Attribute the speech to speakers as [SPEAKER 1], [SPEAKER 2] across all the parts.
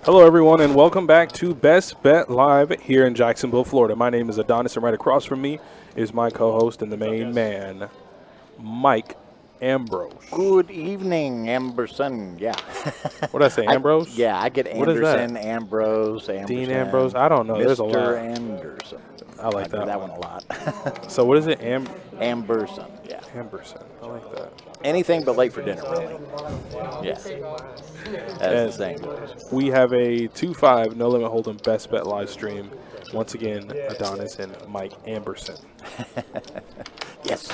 [SPEAKER 1] Hello, everyone, and welcome back to Best Bet Live here in Jacksonville, Florida. My name is Adonis, and right across from me is my co-host and the main man, Mike Ambrose.
[SPEAKER 2] Good evening, Amberson. Yeah.
[SPEAKER 1] What did I say, Ambrose?
[SPEAKER 2] I get
[SPEAKER 1] What is that?
[SPEAKER 2] Anderson, Ambrose, Amberson.
[SPEAKER 1] Dean Ambrose? I don't know. There's a lot.
[SPEAKER 2] Mr. Anderson.
[SPEAKER 1] I like
[SPEAKER 2] do
[SPEAKER 1] that
[SPEAKER 2] one a lot.
[SPEAKER 1] So what is it?
[SPEAKER 2] Amberson. Yeah.
[SPEAKER 1] Amberson. I like that.
[SPEAKER 2] Anything but late for dinner, really. Yeah. That's the saying goes.
[SPEAKER 1] We have a 2-5 No Limit Hold'em Best Bet live stream. Once again, Adonis and Mike Amberson.
[SPEAKER 2] Yes.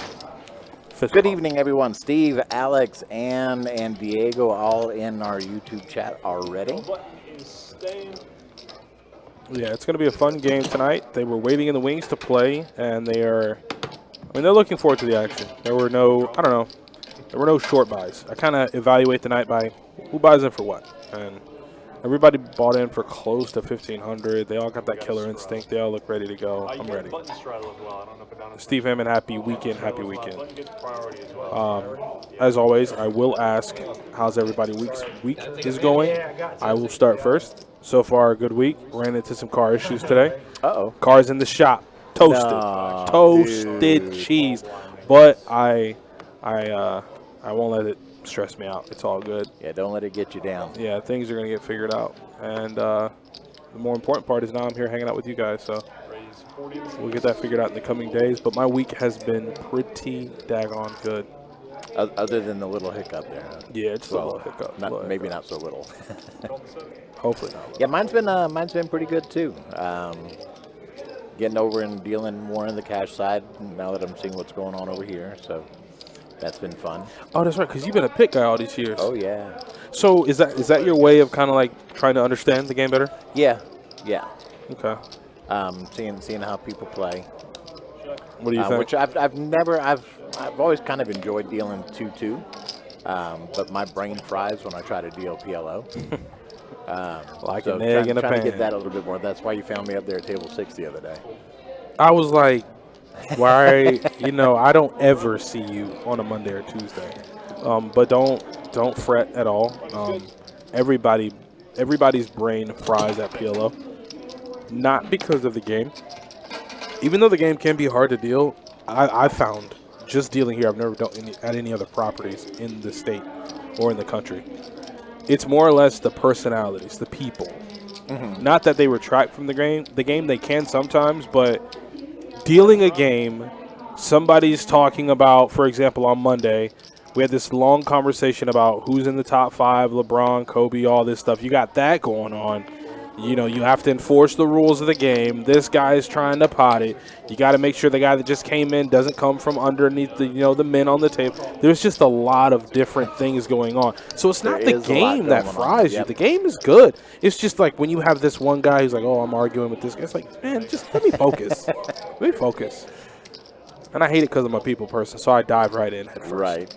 [SPEAKER 1] Fist
[SPEAKER 2] Good
[SPEAKER 1] bump.
[SPEAKER 2] evening, everyone. Steve, Alex, Ann, and Diego all in our YouTube chat already.
[SPEAKER 1] Yeah, it's going to be a fun game tonight. They were waiting in the wings to play, and they're looking forward to the action. There were no short buys. I kind of evaluate the night by who buys in for what, and everybody bought in for close to 1,500. They all got that killer instinct. They all look ready to go. I'm ready. Steve Hammond, happy weekend, happy weekend. As always, I will ask, how's everybody week is going? I will start first. So far, a good week. Ran into some car issues today.
[SPEAKER 2] Uh-oh.
[SPEAKER 1] Cars in the shop, toasted,
[SPEAKER 2] No,
[SPEAKER 1] toasted
[SPEAKER 2] dude.
[SPEAKER 1] cheese. But I won't let it stress me out. It's all good.
[SPEAKER 2] Yeah, don't let it get you down.
[SPEAKER 1] Yeah, things are gonna get figured out. And the more important part is now I'm here hanging out with you guys. So we'll get that figured out in the coming days. But my week has been pretty daggone good.
[SPEAKER 2] Other than the little hiccup there. Huh?
[SPEAKER 1] Yeah, it's a little hiccup.
[SPEAKER 2] Maybe not so little.
[SPEAKER 1] Hopefully not.
[SPEAKER 2] Yeah, mine's been pretty good too. Getting over and dealing more on the cash side now that I'm seeing what's going on over here. So that's been fun.
[SPEAKER 1] Oh, that's right, because you've been a pick guy all these years.
[SPEAKER 2] Oh yeah.
[SPEAKER 1] So is that your way of kind of like trying to understand the game better?
[SPEAKER 2] Yeah.
[SPEAKER 1] Okay.
[SPEAKER 2] Seeing how people play.
[SPEAKER 1] What do you think?
[SPEAKER 2] Which I've always kind of enjoyed dealing 2-2. But my brain fries when I try to deal PLO.
[SPEAKER 1] Like
[SPEAKER 2] so
[SPEAKER 1] an egg in a
[SPEAKER 2] trying
[SPEAKER 1] pan.
[SPEAKER 2] to get that a little bit more. That's why you found me up there at table 6 the other day.
[SPEAKER 1] I was like, why? I don't ever see you on a Monday or Tuesday. But don't fret at all. Everybody's brain fries at PLO. Not because of the game. Even though the game can be hard to deal, I found just dealing here, I've never done at any other properties in the state or in the country. It's more or less the personalities, the people. Mm-hmm. Not that they retract from the game. The game they can sometimes, but dealing a game, somebody's talking about, for example, on Monday, we had this long conversation about who's in the top 5, LeBron, Kobe, all this stuff. You got that going on. You have to enforce the rules of the game. This guy is trying to pot it. You got to make sure the guy that just came in doesn't come from underneath the men on the table. There's just a lot of different things going on. So it's not the game that fries you. The game is good. It's just like when you have this one guy who's like, oh, I'm arguing with this guy. It's like, man, just let me focus. Let me focus. And I hate it because I'm a people person, so I dive right in head first.
[SPEAKER 2] Right.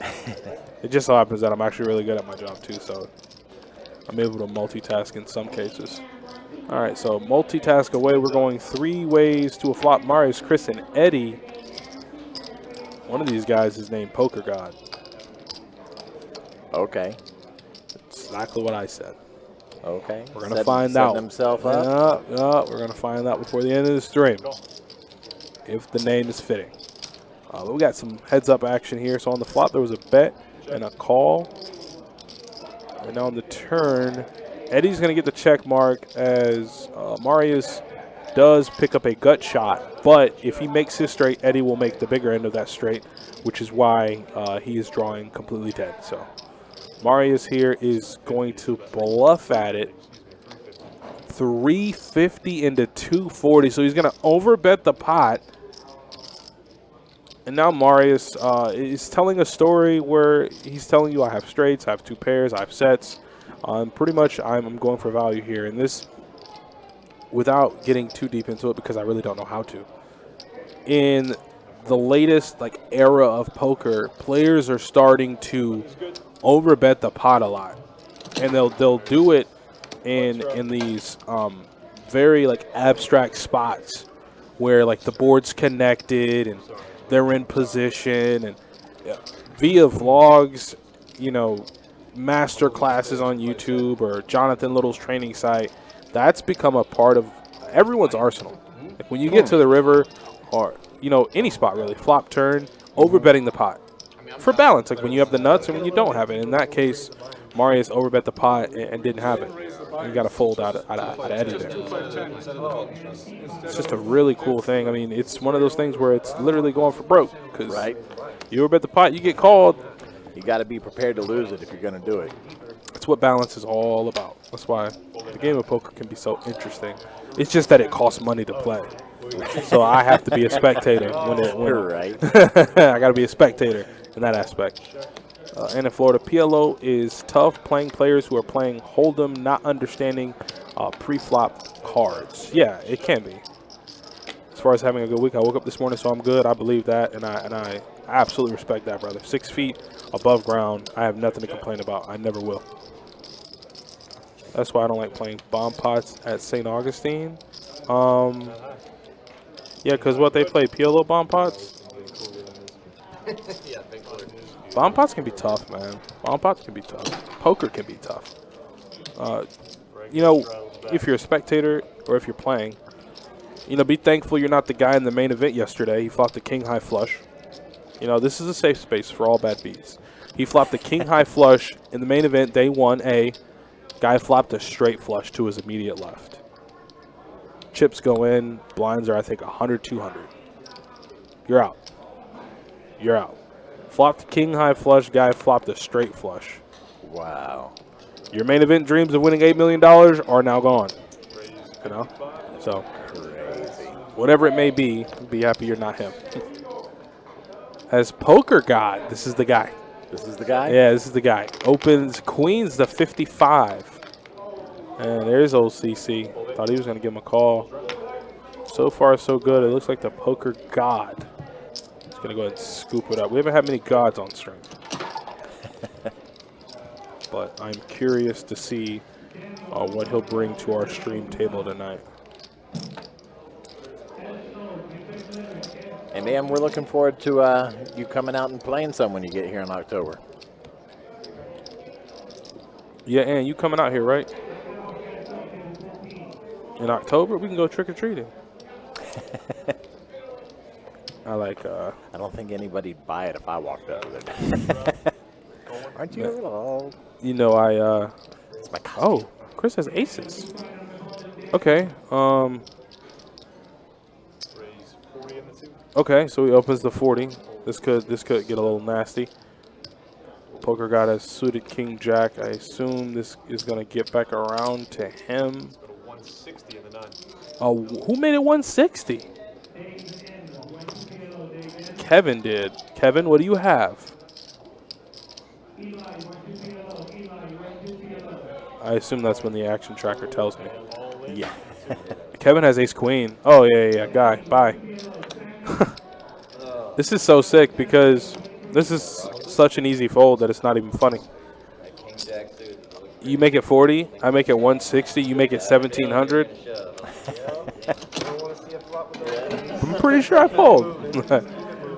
[SPEAKER 1] It just so happens that I'm actually really good at my job, too, so I'm able to multitask in some cases. All right, so multitask away. We're going 3 ways to a flop. Marius, Chris, and Eddie. One of these guys is named Poker God.
[SPEAKER 2] Okay.
[SPEAKER 1] That's exactly what I said.
[SPEAKER 2] Okay.
[SPEAKER 1] We're going to find out.
[SPEAKER 2] Himself up.
[SPEAKER 1] Yeah, we're going to find out before the end of the stream if the name is fitting. But we got some heads-up action here. So on the flop, there was a bet and a call. And on the turn, Eddie's going to get the check mark as Marius does pick up a gut shot. But if he makes his straight, Eddie will make the bigger end of that straight, which is why he is drawing completely dead. So Marius here is going to bluff at it. 350 into 240. So he's going to overbet the pot. And now Marius is telling a story where he's telling you I have straights, I have 2 pairs, I have sets. Pretty much I'm going for value here. And this, without getting too deep into it because I really don't know how to, in the latest era of poker, players are starting to overbet the pot a lot. And they'll do it in these very abstract spots where the board's connected and they're in position, and via vlogs, master classes on YouTube or Jonathan Little's training site. That's become a part of everyone's arsenal. Like when you get to the river or, you know, any spot really, flop turn, overbetting the pot. For balance, like when you have the nuts and when you don't have it. In that case, Marius overbet the pot and didn't have it. You got to fold out of Eddie there. It's just a really cool thing. I mean, it's one of those things where it's literally going for broke. Because you overbet the pot, you get called.
[SPEAKER 2] You got to be prepared to lose it if you're going to do it.
[SPEAKER 1] That's what balance is all about. That's why the game of poker can be so interesting. It's just that it costs money to play. So I have to be a spectator when
[SPEAKER 2] Right.
[SPEAKER 1] I got to be a spectator in that aspect. And in Florida, PLO is tough playing players who are playing Hold'em, not understanding pre-flop cards. Yeah, it can be. As far as having a good week, I woke up this morning, so I'm good. I believe that, and I absolutely respect that, brother. 6 feet above ground, I have nothing to complain about. I never will. That's why I don't like playing bomb pots at St. Augustine. Yeah, because what they play, PLO bomb pots? Bomb pots can be tough, man. Bomb pots can be tough. Poker can be tough. You know, if you're a spectator or if you're playing, you know, be thankful you're not the guy in the main event yesterday. He flopped the king high flush. You know, this is a safe space for all bad beats. He flopped the king high flush in the main event, day 1A. Guy flopped a straight flush to his immediate left. Chips go in. Blinds are, I think, 100, 200. You're out. You're out. Flopped king high flush. Guy flopped a straight flush.
[SPEAKER 2] Wow.
[SPEAKER 1] Your main event dreams of winning $8 million are now gone. You know? So,
[SPEAKER 2] Crazy.
[SPEAKER 1] whatever it may be happy you're not him. As Poker God, this is the guy.
[SPEAKER 2] This is the guy?
[SPEAKER 1] Yeah, this is the guy. Opens Queens to 55. And there's old CC. Thought he was going to give him a call. So far, so good. It looks like the Poker God is going to go ahead and scoop it up. We haven't had many gods on stream. But I'm curious to see what he'll bring to our stream table tonight.
[SPEAKER 2] And Dan, we're looking forward to you coming out and playing some when you get here in October.
[SPEAKER 1] Yeah, and you coming out here, right? In October, we can go trick-or-treating. I like...
[SPEAKER 2] I don't think anybody'd buy it if I walked over there. Aren't you a little...
[SPEAKER 1] You know,
[SPEAKER 2] It's my costume.
[SPEAKER 1] Oh, Chris has aces. Okay. Okay, so he opens the 40. This could get a little nasty. Poker God has suited King Jack. I assume this is gonna get back around to him. Oh, who made it 160? Kevin did. Kevin, what do you have? I assume that's when the action tracker tells me.
[SPEAKER 2] Yeah.
[SPEAKER 1] Kevin has ace queen. Oh, yeah, guy. Bye. This is so sick because this is such an easy fold that it's not even funny. You make it 40, I make it 160, you make it 1,700. I'm pretty sure I fold.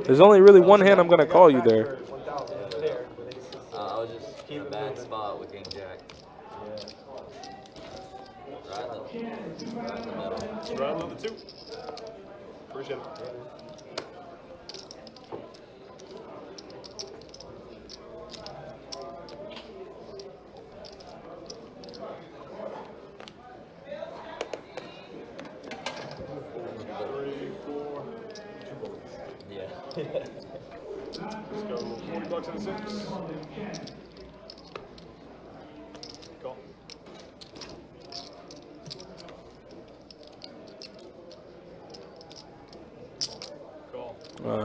[SPEAKER 1] There's only really one hand I'm going to call you there.
[SPEAKER 3] I was just in a bad spot with King Jack. Right in the middle.
[SPEAKER 4] Round number 2. Appreciate it.
[SPEAKER 3] Yeah.
[SPEAKER 4] Let's go 40 bucks and a 6. Call.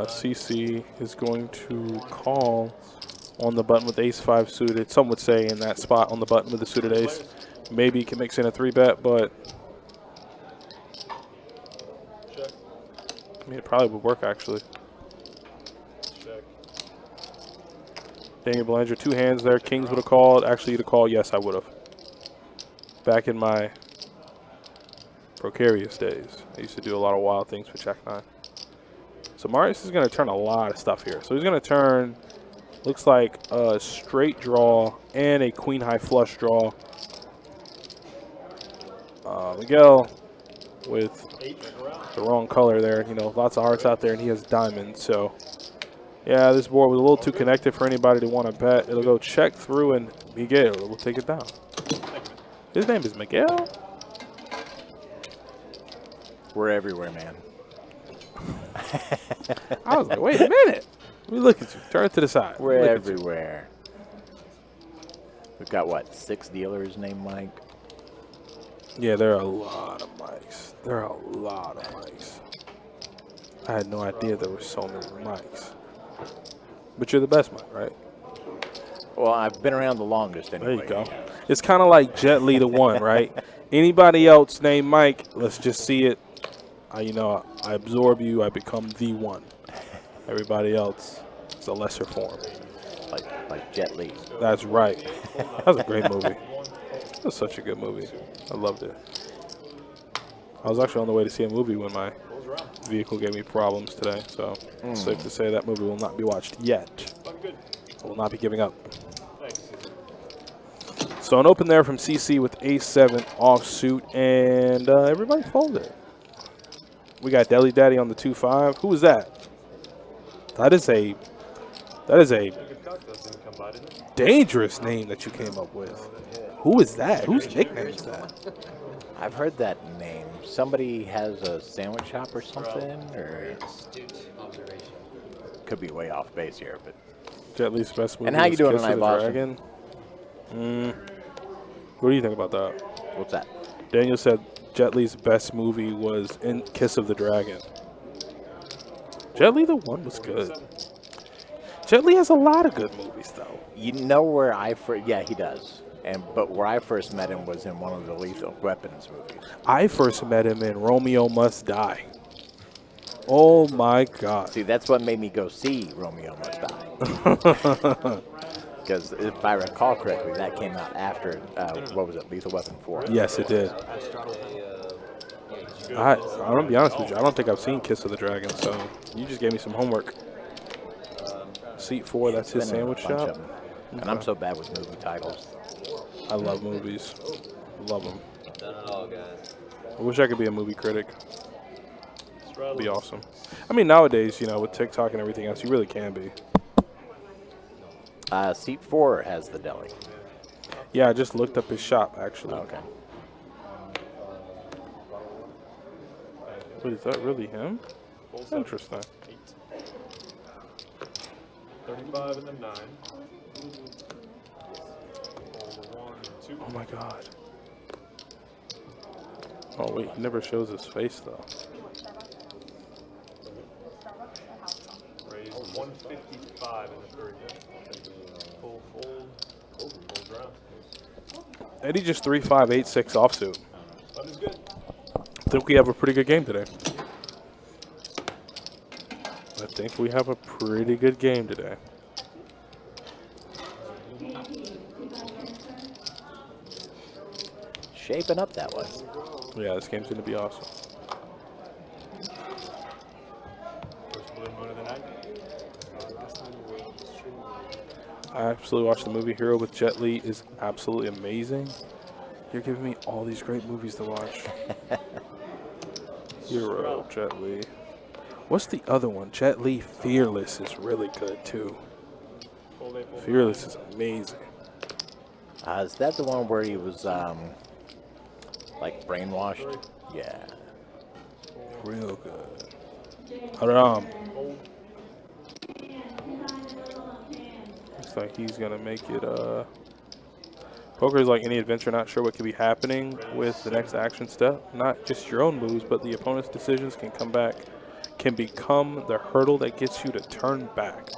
[SPEAKER 1] CC is going to call on the button with ace-5 suited. Some would say in that spot on the button with the suited ace. Maybe he can mix in a 3-bet, but
[SPEAKER 4] Check.
[SPEAKER 1] I mean, it probably would work, actually.
[SPEAKER 4] Check.
[SPEAKER 1] Daniel Belanger, 2 hands there. Kings would have called. Actually, you'd have called. Yes, I would have. Back in my precarious days, I used to do a lot of wild things with Jack 9. So Marius is going to turn a lot of stuff here. So he's going to turn Looks like a straight draw and a queen high flush draw. Miguel with the wrong color there. You know, lots of hearts out there, and he has diamonds. So, yeah, this board was a little too connected for anybody to want to bet. It'll go check through, and Miguel will take it down. His name is Miguel.
[SPEAKER 2] We're everywhere, man.
[SPEAKER 1] I was like, wait a minute. Let me look at you. Turn it to the side.
[SPEAKER 2] We're
[SPEAKER 1] Look at
[SPEAKER 2] everywhere. We've got, what, 6 dealers named Mike?
[SPEAKER 1] you. Yeah, there are a lot of mics. There are a lot of mics. I had no idea there were so many mics. But you're the best mic, right?
[SPEAKER 2] Well, I've been around the longest anyway.
[SPEAKER 1] There you go. It's kind of like Jet Li the one, right? Anybody else named Mike, let's just see it. You know, I absorb you. I become the one. Everybody else is a lesser form.
[SPEAKER 2] Like Jet Li.
[SPEAKER 1] That's right. That was a great movie. That was such a good movie. I loved it. I was actually on the way to see a movie when my vehicle gave me problems today. So it's safe to say that movie will not be watched yet. I will not be giving up. So an open there from CC with ace-7 offsuit, and everybody folded. We got Deli Daddy on the 2-5. Who is that? That is a dangerous name that you came up with. Who is that? Whose nickname is that?
[SPEAKER 2] I've heard that name. Somebody has a sandwich shop or something, or
[SPEAKER 3] Astute observation.
[SPEAKER 2] could be way off base here, but
[SPEAKER 1] Jet Li's best movie.
[SPEAKER 2] And how you
[SPEAKER 1] was
[SPEAKER 2] doing
[SPEAKER 1] Kiss of
[SPEAKER 2] tonight,
[SPEAKER 1] the
[SPEAKER 2] Boston?
[SPEAKER 1] Dragon. What do you think about that?
[SPEAKER 2] what's that?
[SPEAKER 1] Daniel said Jet Li's best movie was in Kiss of the Dragon. Jet Li the one was good. Jet Li has a lot of good movies, though.
[SPEAKER 2] You know where I first, yeah, he does. But where I first met him was in one of the Lethal Weapons movies.
[SPEAKER 1] I first met him in Romeo Must Die. Oh, my God.
[SPEAKER 2] See, that's what made me go see Romeo Must Die. Because if I recall correctly, that came out after, what was it, Lethal Weapon 4?
[SPEAKER 1] Yes, it did. I'm going to be honest with you. I don't think I've seen Kiss of the Dragon, so you just gave me some homework. Seat 4, that's his
[SPEAKER 2] Been in a
[SPEAKER 1] sandwich
[SPEAKER 2] bunch
[SPEAKER 1] shop.
[SPEAKER 2] of 'em. And I'm so bad with movie titles.
[SPEAKER 1] I love movies. Love them.
[SPEAKER 3] Done it all, guys.
[SPEAKER 1] I wish I could be a movie critic. It'd be awesome. I mean, nowadays, you know, with TikTok and everything else, you really can be.
[SPEAKER 2] Seat 4 has the deli.
[SPEAKER 1] Yeah, I just looked up his shop, actually.
[SPEAKER 2] Okay.
[SPEAKER 1] Wait, is that really him? Interesting.
[SPEAKER 4] 35 and then 9. Fold a 1 and 2.
[SPEAKER 1] Oh, my God. Oh, wait, he never shows his face, though.
[SPEAKER 4] Raise 155 in the 3. Full fold. Fold round.
[SPEAKER 1] Eddie just 3-5, 8-6 offsuit.
[SPEAKER 4] That is good.
[SPEAKER 1] I think we have a pretty good game today. I think we have a pretty good game today.
[SPEAKER 2] Shaping up that way.
[SPEAKER 1] Yeah, this game's going to be awesome.
[SPEAKER 4] First blue moon of the night.
[SPEAKER 1] I absolutely watched the movie Hero with Jet Li. Is absolutely amazing. You're giving me all these great movies to watch. Hero, Jet Li. What's the other one? Jet Li Fearless is really good, too. Fearless is amazing.
[SPEAKER 2] Is that the one where he was, like, brainwashed? Yeah.
[SPEAKER 1] Real good. Haram. Looks like he's going to make it, Poker is like any adventure, not sure what could be happening with the next action step. Not just your own moves, but the opponent's decisions can become the hurdle that gets you to turn back.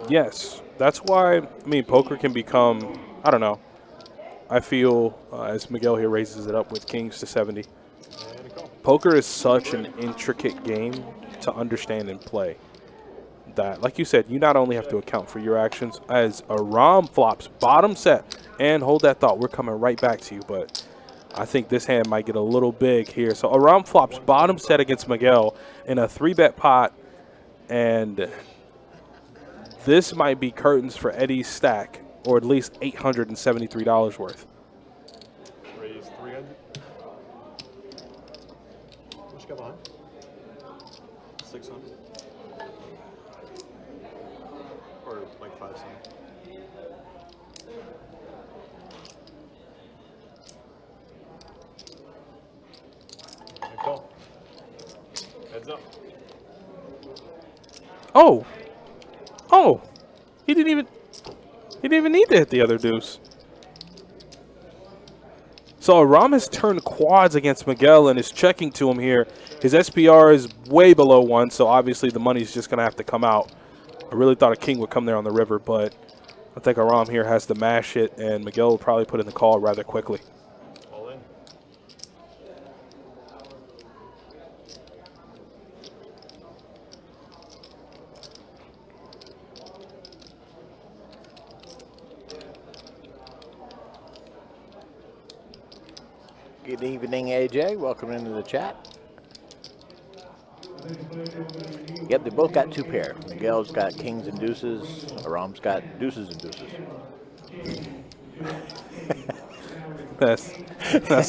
[SPEAKER 1] Yes, that's why, I mean, poker can become, I don't know. I feel, as Miguel here raises it up with kings to 70, poker is such an intricate game to understand and play that, like you said, you not only have to account for your actions as Aram flops bottom set, and hold that thought, we're coming right back to you, but I think this hand might get a little big here. So Aram flops bottom set against Miguel in a 3-bet pot, and This might be curtains for Eddie's stack, or at least $873 worth.
[SPEAKER 4] Raise 300. What you got behind? 600. Or like 500. Good call. Heads up.
[SPEAKER 1] Oh. Oh. He didn't even need to hit the other deuce. So Aram has turned quads against Miguel and is checking to him here. His SPR is way below 1, so obviously the money's just going to have to come out. I really thought a king would come there on the river, but I think Aram here has to mash it, and Miguel will probably put in the call rather quickly.
[SPEAKER 4] All in.
[SPEAKER 2] Good evening, AJ. Welcome into the chat. Yep, they both got 2 pair. Miguel's got kings and deuces. Aram's got deuces and deuces.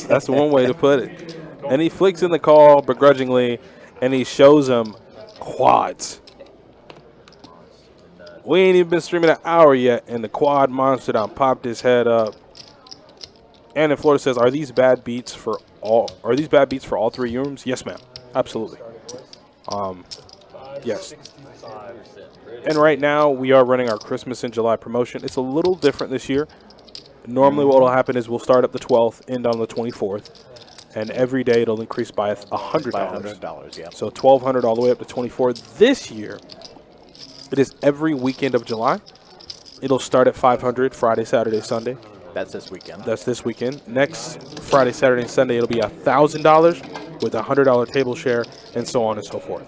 [SPEAKER 1] That's one way to put it. And he flicks in the call begrudgingly, and he shows him quads. We ain't even been streaming an hour yet, and the quad monster done popped his head up. And in Florida says, "Are these bad beats for all? Are these bad beats for all 3 rooms?" Yes, ma'am. Absolutely. Yes. And right now we are running our Christmas in July promotion. It's a little different this year. Normally, what will happen is we'll start at the 12th, end on the 24th, and every day it'll increase by $100.
[SPEAKER 2] $100, yeah.
[SPEAKER 1] So $1,200 all the way up to 24. This year, it is every weekend of July. It'll start at 500 Friday, Saturday, Sunday.
[SPEAKER 2] That's this weekend.
[SPEAKER 1] That's this weekend. Next Friday, Saturday, and Sunday, it'll be $1,000 with a $100 table share, and so on and so forth.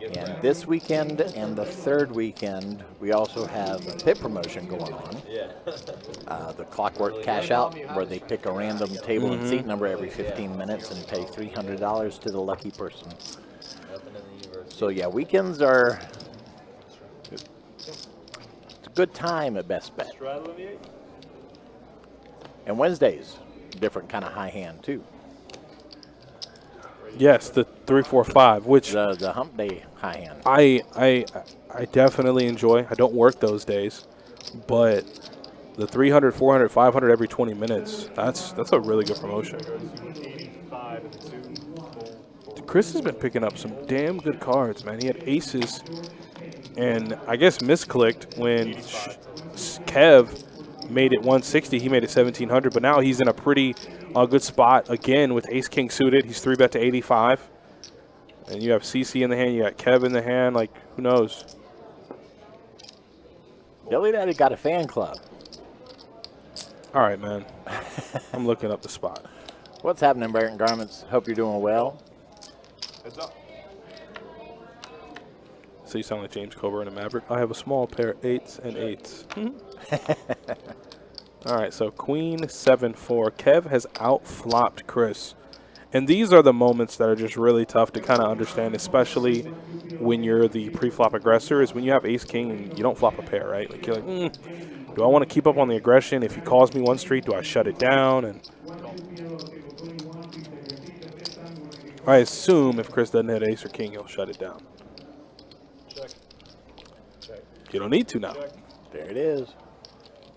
[SPEAKER 2] And this weekend and the 3rd weekend, we also have a pit promotion going on.
[SPEAKER 3] Yeah.
[SPEAKER 2] The Clockwork Cash Out, where they pick a random table and seat number every 15 minutes and pay $300 to the lucky person.
[SPEAKER 3] Nothing in the universe.
[SPEAKER 2] So yeah, weekends are it's a good time at Best Bet.
[SPEAKER 4] Straddle in the 8.
[SPEAKER 2] And Wednesdays, different kind of high hand too.
[SPEAKER 1] Yes, the 3-4-5, which
[SPEAKER 2] The hump day high hand.
[SPEAKER 1] I definitely enjoy. I don't work those days, but the 300, 400, 500 every 20 minutes, that's a really good promotion.
[SPEAKER 4] 85 and 2. Full.
[SPEAKER 1] Chris has been picking up some damn good cards, man. He had aces, and I guess misclicked when Kev made it 160. He made it 1,700, but now he's in a pretty good spot again with ace king suited. He's 3-bet to 85, and you have CC in the hand. You got Kev in the hand. Like, who knows?
[SPEAKER 2] Dilly Daddy got a fan club.
[SPEAKER 1] All right, man. I'm looking up the spot.
[SPEAKER 2] What's happening, Barton Garments? Hope you're doing well.
[SPEAKER 4] Heads up.
[SPEAKER 1] So you sound like James Coburn and a Maverick. I have a small pair of 8s and 8s. All right, so Queen 7-4. Kev has outflopped Chris. And these are the moments that are just really tough to kind of understand, especially when you're the pre-flop aggressor, is when you have ace-king and you don't flop a pair, right? Like, you're like, do I want to keep up on the aggression? If he calls me one street, do I shut it down? And I assume if Chris doesn't hit ace or king, he'll shut it down.
[SPEAKER 4] Check. Check.
[SPEAKER 1] You don't need to now.
[SPEAKER 4] Check.
[SPEAKER 2] There it is.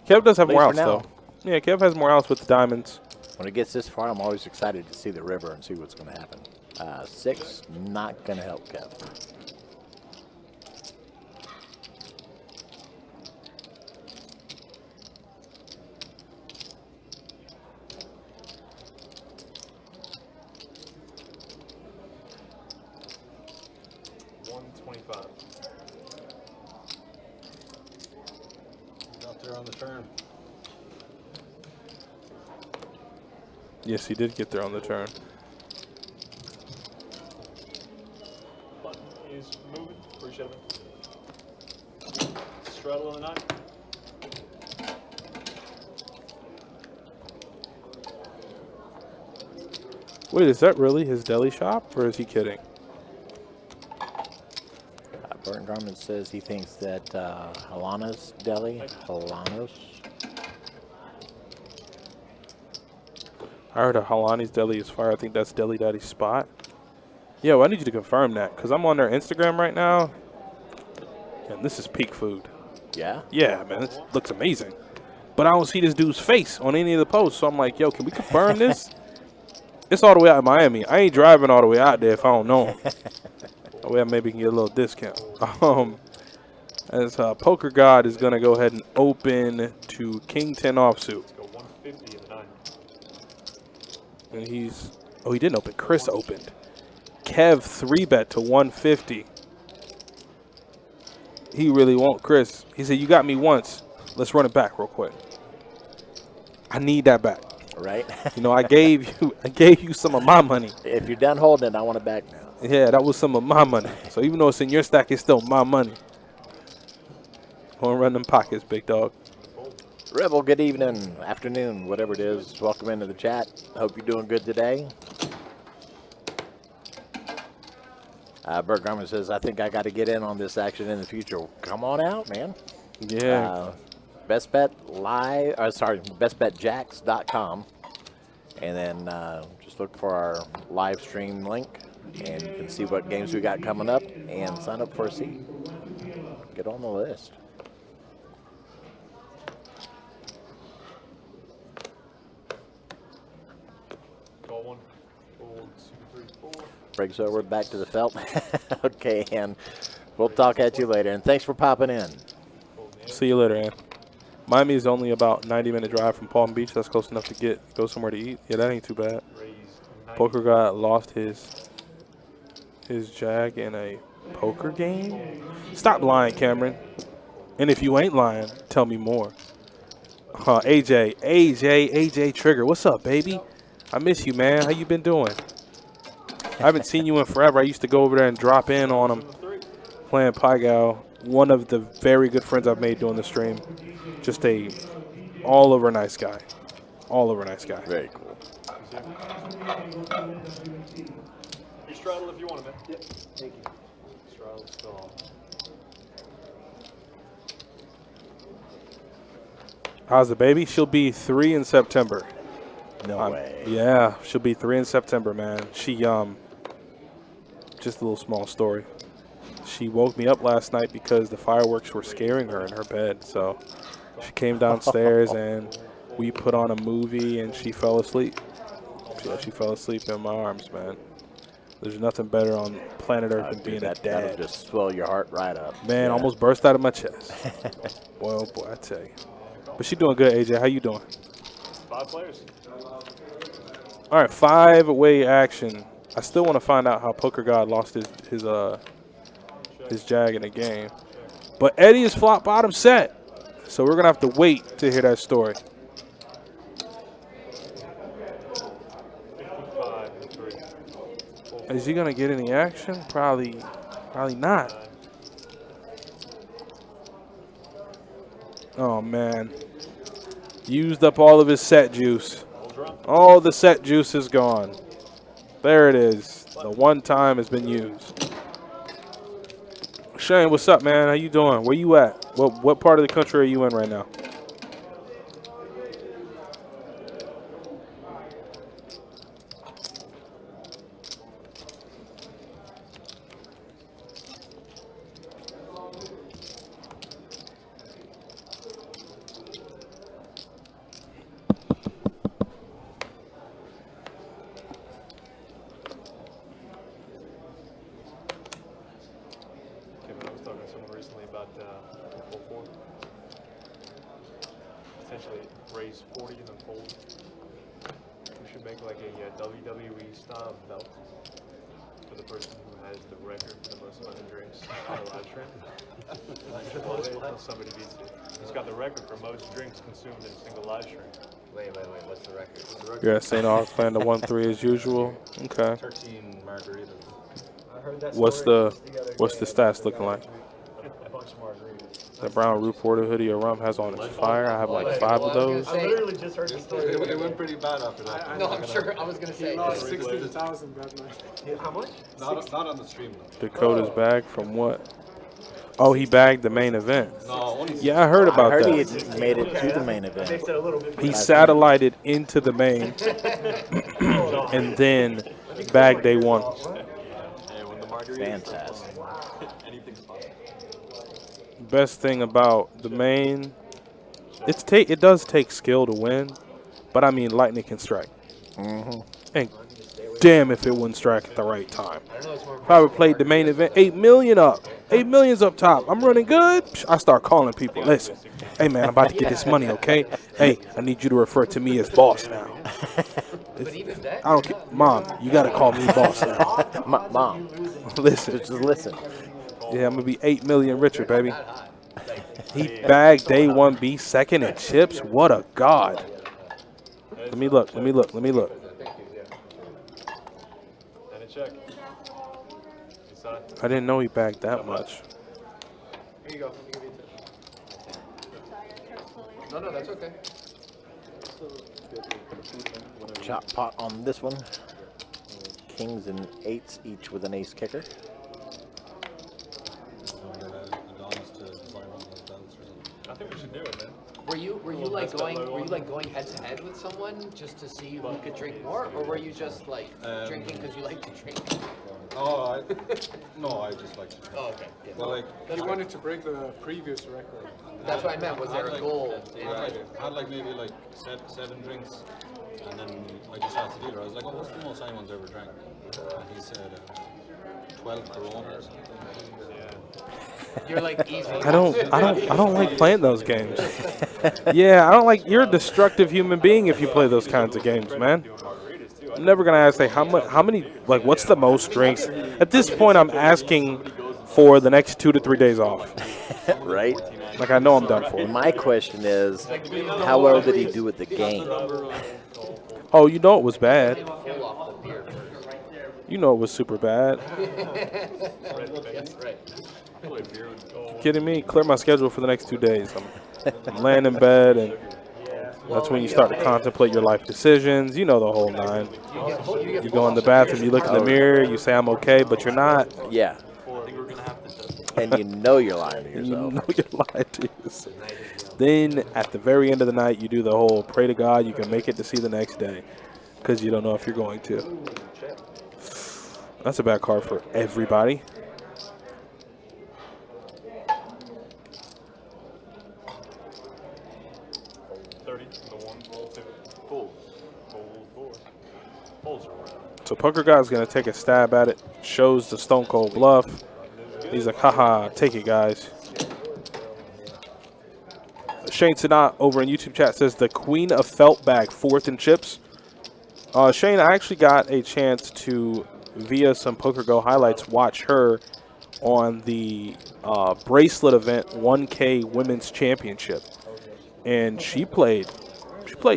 [SPEAKER 1] Kev does have
[SPEAKER 2] At
[SPEAKER 1] more
[SPEAKER 2] least
[SPEAKER 1] outs,
[SPEAKER 2] for now.
[SPEAKER 1] though. Yeah, Kev has more outs with the diamonds.
[SPEAKER 2] When it gets this far, I'm always excited to see the river and see what's going to happen. 6, not going to help Kev.
[SPEAKER 3] Out there on the turn.
[SPEAKER 1] Yes, he did get there on the turn.
[SPEAKER 4] Button is moving. Appreciate it. Straddle on the 9.
[SPEAKER 1] Wait, is that really his deli shop, or is he kidding?
[SPEAKER 2] Burton Garment says he thinks that Halana's Deli, Halano's.
[SPEAKER 1] I heard a Halani's Deli is fire. I think that's Deli Daddy's spot. Yo, I need you to confirm that because I'm on their Instagram right now. And this is peak food.
[SPEAKER 2] Yeah?
[SPEAKER 1] Yeah, man, it looks amazing. But I don't see this dude's face on any of the posts. So I'm like, yo, can we confirm this? It's all the way out in Miami. I ain't driving all the way out there if I don't know him. That way I maybe can get a little discount. As Poker God is going to go ahead and open to King 10 offsuit.
[SPEAKER 4] Let's go 150 in the 9.
[SPEAKER 1] And he's, oh, he didn't open. Chris opened. Kev 3-bet to 150. He really won't. Chris, he said, you got me once. Let's run it back real quick. I need that back.
[SPEAKER 2] Right?
[SPEAKER 1] You know, I gave you some of my money.
[SPEAKER 2] If you're done holding it, I want it back now.
[SPEAKER 1] Yeah, that was some of my money. So even though it's in your stack, it's still my money. Go and run them pockets, big dog.
[SPEAKER 2] Rebel, good evening, afternoon, whatever it is. Welcome into the chat. Hope you're doing good today. Bert Garman says, I think I got to get in on this action in the future. Come on out, man.
[SPEAKER 1] Yeah.
[SPEAKER 2] bestbetjacks.com. And then just look for our live stream link, and you can see what games we got coming up and sign up for a seat. Get on the list.
[SPEAKER 4] Call 1, 4, 2, 3, 4.
[SPEAKER 2] Breaks over back to the felt. Okay, and we'll talk at you later. And thanks for popping in.
[SPEAKER 1] See you later, Ann. Miami is only about 90-minute drive from Palm Beach. That's close enough to go somewhere to eat. Yeah, that ain't too bad.
[SPEAKER 4] Raise 90.
[SPEAKER 1] Poker God lost his jag in a poker game. Stop lying, Cameron. And if you ain't lying, tell me more. AJ Trigger, what's up, baby? I miss you, man. How you been doing? I haven't seen you in forever. I used to go over there and drop in on him playing Pygal. One of the very good friends I've made doing the stream. Just a all-over nice guy. All-over nice guy.
[SPEAKER 2] Very cool.
[SPEAKER 4] You straddle if you want to, man. Yep. Thank you. Straddle stall.
[SPEAKER 1] How's the baby? She'll be 3 in September.
[SPEAKER 2] No way.
[SPEAKER 1] Yeah, she'll be 3 in September, man. She, just a little small story. She woke me up last night because the fireworks were scaring her in her bed. So she came downstairs and we put on a movie and she fell asleep. Yeah, she fell asleep in my arms, man. There's nothing better on planet Earth than being a
[SPEAKER 2] That'll
[SPEAKER 1] dad.
[SPEAKER 2] just swell your heart right up.
[SPEAKER 1] Man,
[SPEAKER 2] Yeah.
[SPEAKER 1] almost burst out of my chest. Boy, oh boy, I tell you. But she doing good, AJ. How you doing?
[SPEAKER 4] 5 players.
[SPEAKER 1] All right, 5-way action. I still want to find out how Poker God lost his jag in the game. But Eddie is flop bottom set. So we're going to have to wait to hear that story.
[SPEAKER 4] 55 and 3.
[SPEAKER 1] Is he going to get any action? Probably not. Oh, man. Used up all of his set juice. All the set juice is gone. There it is. The one time has been used. Shane, what's up, man? How you doing? Where you at? What part of the country are you in right now?
[SPEAKER 4] Kevin, I was talking to someone recently about full 4. Potentially raise 40 and then fold. We should make like a WWE style belt for the person who has the record for the most amount of drinks on a live stream. Until somebody beats it. He's got the record for most drinks consumed in a single live stream.
[SPEAKER 3] Wait, what's the record?
[SPEAKER 1] You're at St. Aug's playing the 1-3 as usual. Okay.
[SPEAKER 3] 13 margaritas.
[SPEAKER 1] What's the stats looking like? The brown Root Porter hoodie or rum has on its fire. I have like 5 of those.
[SPEAKER 4] I literally just heard this story.
[SPEAKER 5] It went pretty bad after that.
[SPEAKER 6] No, I'm sure. I was gonna say.
[SPEAKER 5] He lost 60,000 that night.
[SPEAKER 6] How much?
[SPEAKER 5] Not on the stream though.
[SPEAKER 1] Dakota's bag from what? Oh, he bagged the main event.
[SPEAKER 3] No, only
[SPEAKER 1] Yeah, I heard
[SPEAKER 2] I
[SPEAKER 1] about
[SPEAKER 2] heard he
[SPEAKER 1] that.
[SPEAKER 2] had made it to the main event.
[SPEAKER 1] He satellited into the main and then bagged day one.
[SPEAKER 4] And when the margarita
[SPEAKER 2] Fantastic.
[SPEAKER 4] anything's possible.
[SPEAKER 1] Best thing about the main, it does take skill to win, but I mean lightning can strike. And damn if it wouldn't strike at the right time. If I would played the main event, 8 million up. 8 million's up top. I'm running good. I start calling people. Listen, hey man, I'm about to get this money, okay? Hey, I need you to refer to me as boss now. I don't care. Mom, you gotta call me boss now.
[SPEAKER 2] Mom,
[SPEAKER 1] Listen.
[SPEAKER 2] just listen.
[SPEAKER 1] Yeah, I'm gonna be 8 million richer, baby. He bagged day 1B second in chips. What a god. Let me look.
[SPEAKER 4] And a check. Decide.
[SPEAKER 1] I didn't know he bagged that much.
[SPEAKER 5] Here you go. Let me give you a tip. No, that's okay.
[SPEAKER 2] Chop pot on this one. Kings and eights, each with an ace kicker.
[SPEAKER 4] I think we should do it, man.
[SPEAKER 5] Were you going head to head with someone just to see who could drink more, or were you just like drinking because you like to drink?
[SPEAKER 6] Oh, no, I just like to drink.
[SPEAKER 5] Oh, okay. Yeah.
[SPEAKER 6] Well, like,
[SPEAKER 7] He wanted to break the previous record.
[SPEAKER 5] That's what I meant. Was there a goal?
[SPEAKER 6] I had like maybe like seven drinks, and then I just asked the dealer. I was like, "Oh, what's the most anyone's ever drank?" And he said 12 Corona or something.
[SPEAKER 5] You're like easy.
[SPEAKER 1] I don't like playing those games. Yeah, I don't like. You're a destructive human being if you play those kinds of games, man. I'm never gonna ask like how many like what's the most drinks. At this point, I'm asking for the next 2 to 3 days off.
[SPEAKER 2] Right?
[SPEAKER 1] Like I know I'm done for.
[SPEAKER 2] My question is, how well did he do with the game?
[SPEAKER 1] Oh, you know it was bad. You know it was super bad.
[SPEAKER 5] That's right.
[SPEAKER 1] Kidding me? Clear my schedule for the next 2 days. I'm laying in bed, and that's when you start to contemplate your life decisions. You know the whole nine. You go in the bathroom, you look in the mirror, you say I'm okay, but you're not.
[SPEAKER 2] Yeah. And you know you're lying to
[SPEAKER 1] And you
[SPEAKER 2] yourself.
[SPEAKER 1] know you're lying to yourself. Then at the very end of the night, you do the whole pray to God you can make it to see the next day, because you don't know if you're going to. That's a bad card for everybody. So Poker God's going to take a stab at it. Shows the Stone Cold bluff. He's like, haha, take it, guys. Shane Sinat over in YouTube chat says the Queen of Felt bag, 4th in chips. Shane, I actually got a chance to, via some Poker Go highlights, watch her on the bracelet event 1K Women's Championship. And she played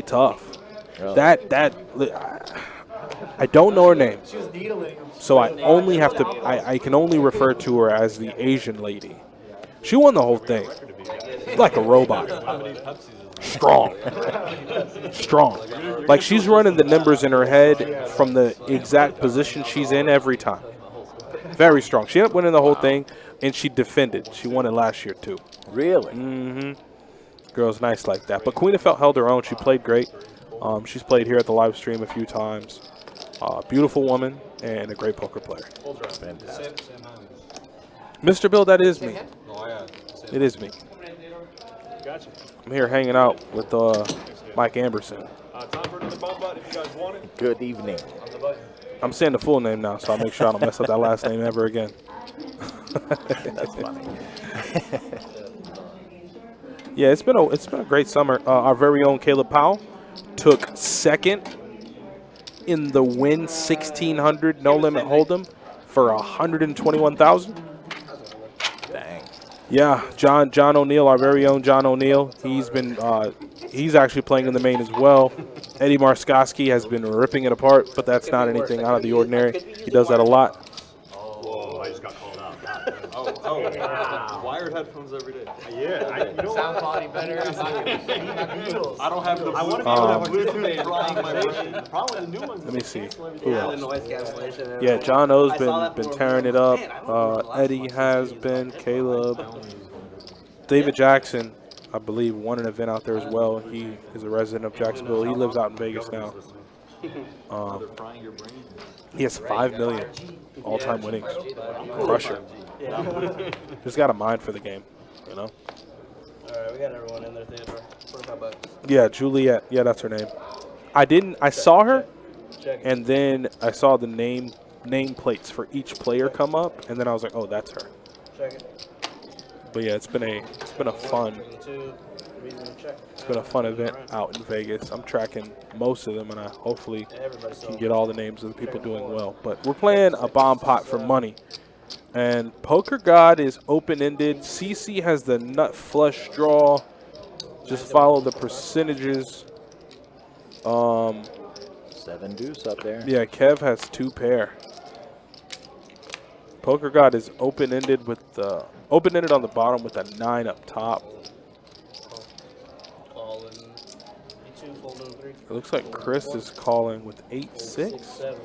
[SPEAKER 1] tough.
[SPEAKER 2] Oh.
[SPEAKER 1] I don't know her name, so I can only refer to her as the Asian lady. She won the whole thing, like a robot. Strong. Like she's running the numbers in her head from the exact position she's in every time. Very strong. She ended up winning the whole thing, and she defended. She won it last year too.
[SPEAKER 2] Really?
[SPEAKER 1] Mm-hmm. Girl's nice like that. But Queen of Felt held her own. She played great. She's played here at the live stream a few times. Beautiful woman and a great poker player.
[SPEAKER 2] Fantastic.
[SPEAKER 1] Mr. Bill, that is me.
[SPEAKER 6] No, yeah.
[SPEAKER 1] It is me.
[SPEAKER 4] Gotcha.
[SPEAKER 1] I'm here hanging out with Mike Amberson.
[SPEAKER 4] Time for another bump button if you guys want it.
[SPEAKER 2] Good evening.
[SPEAKER 4] On the button.
[SPEAKER 1] I'm saying the full name now, so I'll make sure I don't mess up that last name ever again.
[SPEAKER 2] That's funny.
[SPEAKER 1] Yeah, it's been a great summer. Our very own Caleb Powell took second in the Win 1600 No Limit Hold'em for $121,000.
[SPEAKER 2] Dang.
[SPEAKER 1] Yeah, John O'Neill, our very own John O'Neill. He's actually playing in the main as well. Eddie Marskoski has been ripping it apart, but that's not anything out of the ordinary. He does that a lot.
[SPEAKER 4] Whoa, I just got called out.
[SPEAKER 6] Wired headphones every day.
[SPEAKER 4] Yeah, you know
[SPEAKER 5] Sound
[SPEAKER 4] what?
[SPEAKER 5] quality better. I'm not gonna-
[SPEAKER 6] I don't have the.
[SPEAKER 4] I want to be
[SPEAKER 1] Um,
[SPEAKER 4] able to have Bluetooth
[SPEAKER 6] frying my
[SPEAKER 4] cancellation.
[SPEAKER 6] brain.
[SPEAKER 4] The problem with the new ones.
[SPEAKER 1] Let me
[SPEAKER 4] is
[SPEAKER 1] see.
[SPEAKER 4] they cancel everything.
[SPEAKER 1] Who
[SPEAKER 8] Yeah,
[SPEAKER 1] else?
[SPEAKER 8] the noise cancellation. and
[SPEAKER 1] Yeah,
[SPEAKER 8] everything.
[SPEAKER 1] John O's
[SPEAKER 8] I saw that
[SPEAKER 1] been
[SPEAKER 8] before,
[SPEAKER 1] tearing
[SPEAKER 8] but
[SPEAKER 1] it
[SPEAKER 8] I'm
[SPEAKER 1] up.
[SPEAKER 8] like, man, I don't remember the last
[SPEAKER 1] Eddie
[SPEAKER 8] one since
[SPEAKER 1] has
[SPEAKER 8] we used
[SPEAKER 1] been,
[SPEAKER 8] my headphones.
[SPEAKER 1] Caleb, David Jackson, I believe, won an event out there as well. He is a resident of Jacksonville. He lives out in Vegas now.
[SPEAKER 6] They're frying your brain.
[SPEAKER 1] He has 5 million all-time winnings. Crusher. Just got a mind for the game, you know.
[SPEAKER 8] All right, we got everyone in there, Theodore. $45.
[SPEAKER 1] Yeah, Juliet. Yeah, that's her name. I saw her,
[SPEAKER 8] Check it.
[SPEAKER 1] and then I saw the name plates for each player come up, and then I was like, oh, that's her.
[SPEAKER 8] Check it.
[SPEAKER 1] But yeah, it's been a fun.
[SPEAKER 8] Two. Reason to check.
[SPEAKER 1] It's been a fun event out in Vegas. I'm tracking most of them, and I hopefully
[SPEAKER 8] Everybody saw
[SPEAKER 1] can get all the names of the people doing well. But we're playing a bomb pot for money. And Poker God is open-ended. CC has the nut flush draw. Just follow the percentages.
[SPEAKER 2] 7 deuce up there.
[SPEAKER 1] Yeah, Kev has 2 pair. Poker God is open-ended with open-ended on the bottom with a 9 up top.
[SPEAKER 8] All in. E2, fold in 3.
[SPEAKER 1] It looks like Chris is calling with 8-6.
[SPEAKER 8] 6, 7.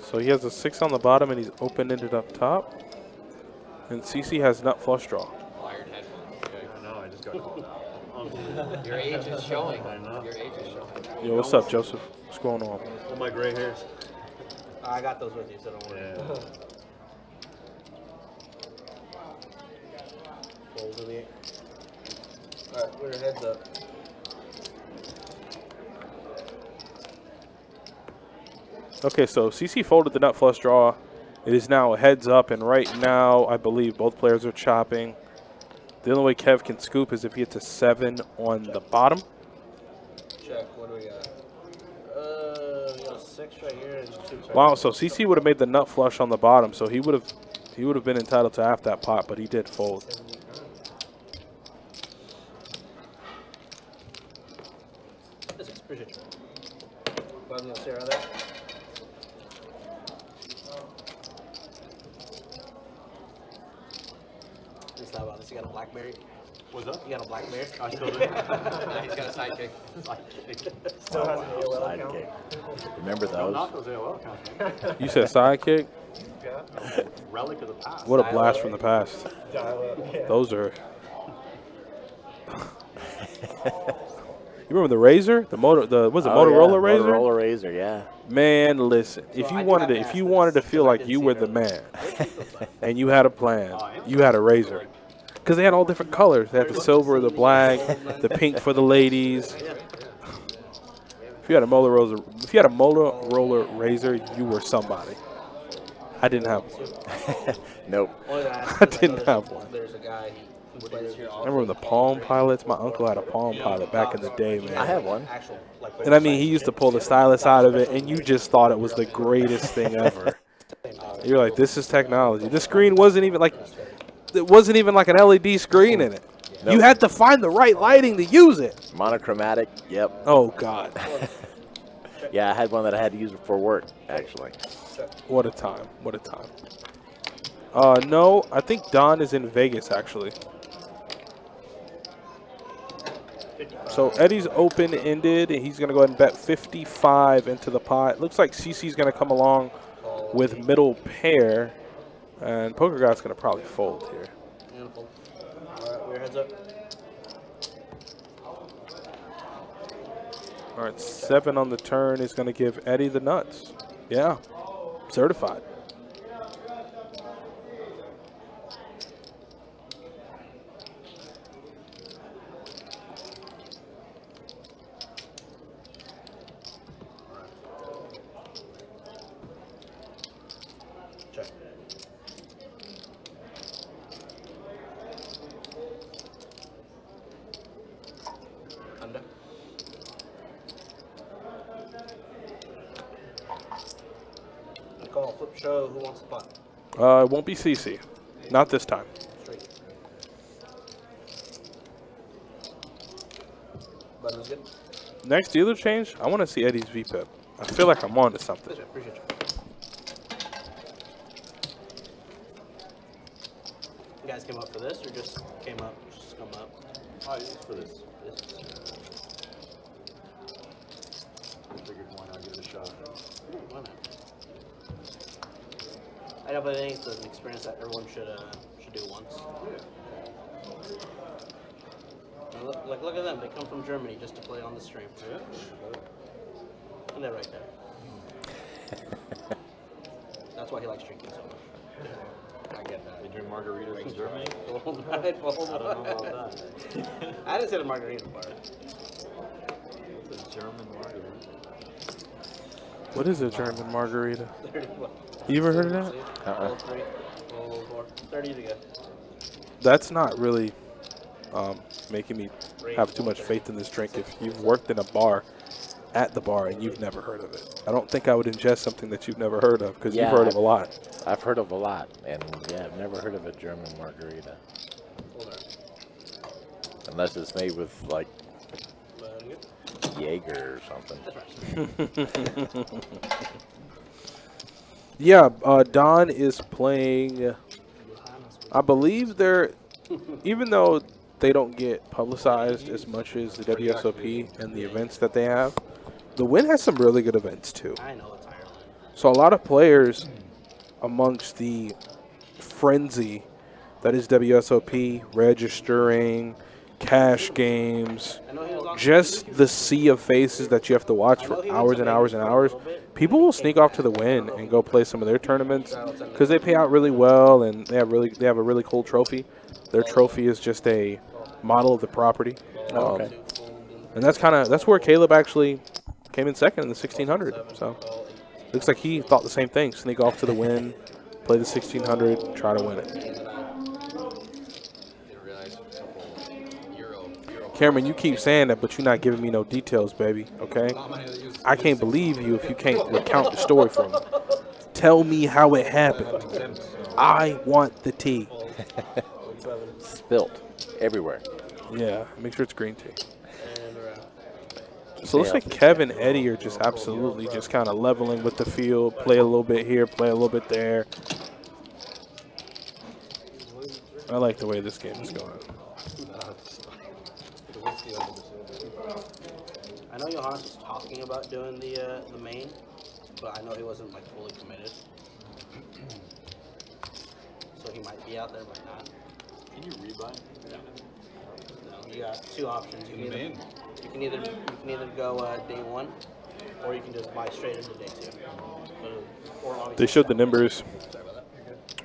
[SPEAKER 1] So he has a 6 on the bottom and he's open-ended up top. And CC has nut flush draw.
[SPEAKER 5] Wired headphones.
[SPEAKER 4] I know, I just got called out.
[SPEAKER 5] Your age is showing.
[SPEAKER 4] I know.
[SPEAKER 5] Your age is showing.
[SPEAKER 1] Yo, what's up, Joseph? What's going on?
[SPEAKER 4] All my gray hairs.
[SPEAKER 8] I got those with you, so don't worry.
[SPEAKER 4] Yeah.
[SPEAKER 8] Fold in the 8. All right, put your heads up.
[SPEAKER 1] Okay, so CC folded the nut flush draw. It is now a heads up, and right now I believe both players are chopping. The only way Kev can scoop is if he hits a 7 on the bottom.
[SPEAKER 8] Check. What do we got? We got a 6 right here and 2 right
[SPEAKER 1] Wow, so CC would have made the nut flush on the bottom, so he would have been entitled to half that pot, but he did fold.
[SPEAKER 8] Appreciate you. Button, you'll see around there. Just thought about this. You got a Blackberry?
[SPEAKER 4] What's up?
[SPEAKER 8] You got a Blackberry?
[SPEAKER 4] I still do.
[SPEAKER 5] He's got a sidekick.
[SPEAKER 8] Still has an AOL account?
[SPEAKER 2] Sidekick. Remember
[SPEAKER 4] Not
[SPEAKER 2] those?
[SPEAKER 4] those AOL accounts, man.
[SPEAKER 1] You said sidekick?
[SPEAKER 4] Relic of the past.
[SPEAKER 1] What a blast from the past. Those are. You remember the Razor? Was it Motorola Razor?
[SPEAKER 2] Motorola Razor, yeah.
[SPEAKER 1] Man, listen. If you wanted to feel like you were the man, and you had a plan, you had a Razor, because they had all different colors. They had the silver, the black, the pink for the ladies. If you had a Motorola Razor, you were somebody. I didn't have one.
[SPEAKER 2] Nope.
[SPEAKER 1] I didn't have one.
[SPEAKER 8] There's a guy who plays here all
[SPEAKER 1] I remember the Palm Pilots. My uncle had a Palm Pilot back in the day, man.
[SPEAKER 2] I have one.
[SPEAKER 8] actual, like,
[SPEAKER 1] And I mean, he used to pull the stylus out of it, and you just thought it was the greatest thing ever. You're like, this is technology. The screen wasn't even like an LED screen in it.
[SPEAKER 2] Nope.
[SPEAKER 1] You had to find the right lighting to use it.
[SPEAKER 2] Monochromatic, yep.
[SPEAKER 1] Oh God,
[SPEAKER 2] Yeah, I had one that I had to use for work, actually.
[SPEAKER 1] what a time! What a time. No, I think Don is in Vegas actually. So Eddie's open-ended, and he's going to go ahead and bet 55 into the pot. Looks like CC's going to come along with middle pair, and Poker God's going to probably fold here.
[SPEAKER 8] Beautiful. All right, your heads up.
[SPEAKER 1] All right, 7 on the turn is going to give Eddie the nuts. Yeah, certified.
[SPEAKER 8] Check. Under. Call, flip show, who wants the pot?
[SPEAKER 1] It won't be CC. Not this time.
[SPEAKER 8] Straight. Button's good.
[SPEAKER 1] Next dealer change, I want to see Eddie's VPIP. I feel like I'm on to something.
[SPEAKER 8] Appreciate you.
[SPEAKER 9] guys came up for this, or just came up, just come up?
[SPEAKER 6] Oh, it's for this. I figured why not give it a shot.
[SPEAKER 9] Why not? I definitely think it's an experience that everyone should do once. And look at them. They come from Germany just to play on the stream. And they're right there. That's why he likes drinking so much. I get that.
[SPEAKER 6] They drink margaritas in Germany?
[SPEAKER 9] Hold on. I
[SPEAKER 6] don't know about that.
[SPEAKER 9] I didn't say the margarita bar.
[SPEAKER 6] It's a German margarita.
[SPEAKER 1] What is a German margarita? You ever heard of that?
[SPEAKER 2] Uh-uh.
[SPEAKER 9] 3, 4, 30 to go.
[SPEAKER 1] That's not really making me have too much faith in this drink. If you've worked in a bar, at the bar, and you've never heard of it, I don't think I would ingest something that you've never heard of, because you've heard of a lot.
[SPEAKER 2] I've heard of a lot, and yeah, I've never heard of a German margarita. Unless it's made with, like, Jaeger or something.
[SPEAKER 1] Yeah, Don is playing, I believe they're, even though they don't get publicized as much as the WSOP and the events that they have, the Win has some really good events too.
[SPEAKER 9] I know it's Ireland.
[SPEAKER 1] So a lot of players amongst the frenzy that is WSOP, registering, cash games, just the sea of faces that you have to watch for hours and hours and hours, people will sneak off to the Win and go play some of their tournaments because they pay out really well and they have a really cool trophy. Their trophy is just a model of the property. And that's where Caleb actually came in second in the 1600. So looks like he thought the same thing. Sneak off to the Win, play the 1600, try to win it. Cameron, you keep saying that, but you're not giving me no details, baby, okay? I can't believe you if you can't recount the story for me. Tell me how it happened. I want the tea.
[SPEAKER 2] Spilt everywhere.
[SPEAKER 1] Yeah, make sure it's green tea. So it looks like Kevin and Eddie are just absolutely just kind of leveling with the field, play a little bit here, play a little bit there. I like the way this game is going.
[SPEAKER 9] I know Johannes was talking about doing the main, but I know he wasn't like fully committed. So he might be out there, might not.
[SPEAKER 6] Can you rebuy?
[SPEAKER 9] No, you got two options. You can either go day one, or you can just buy straight into day two.
[SPEAKER 1] They showed the numbers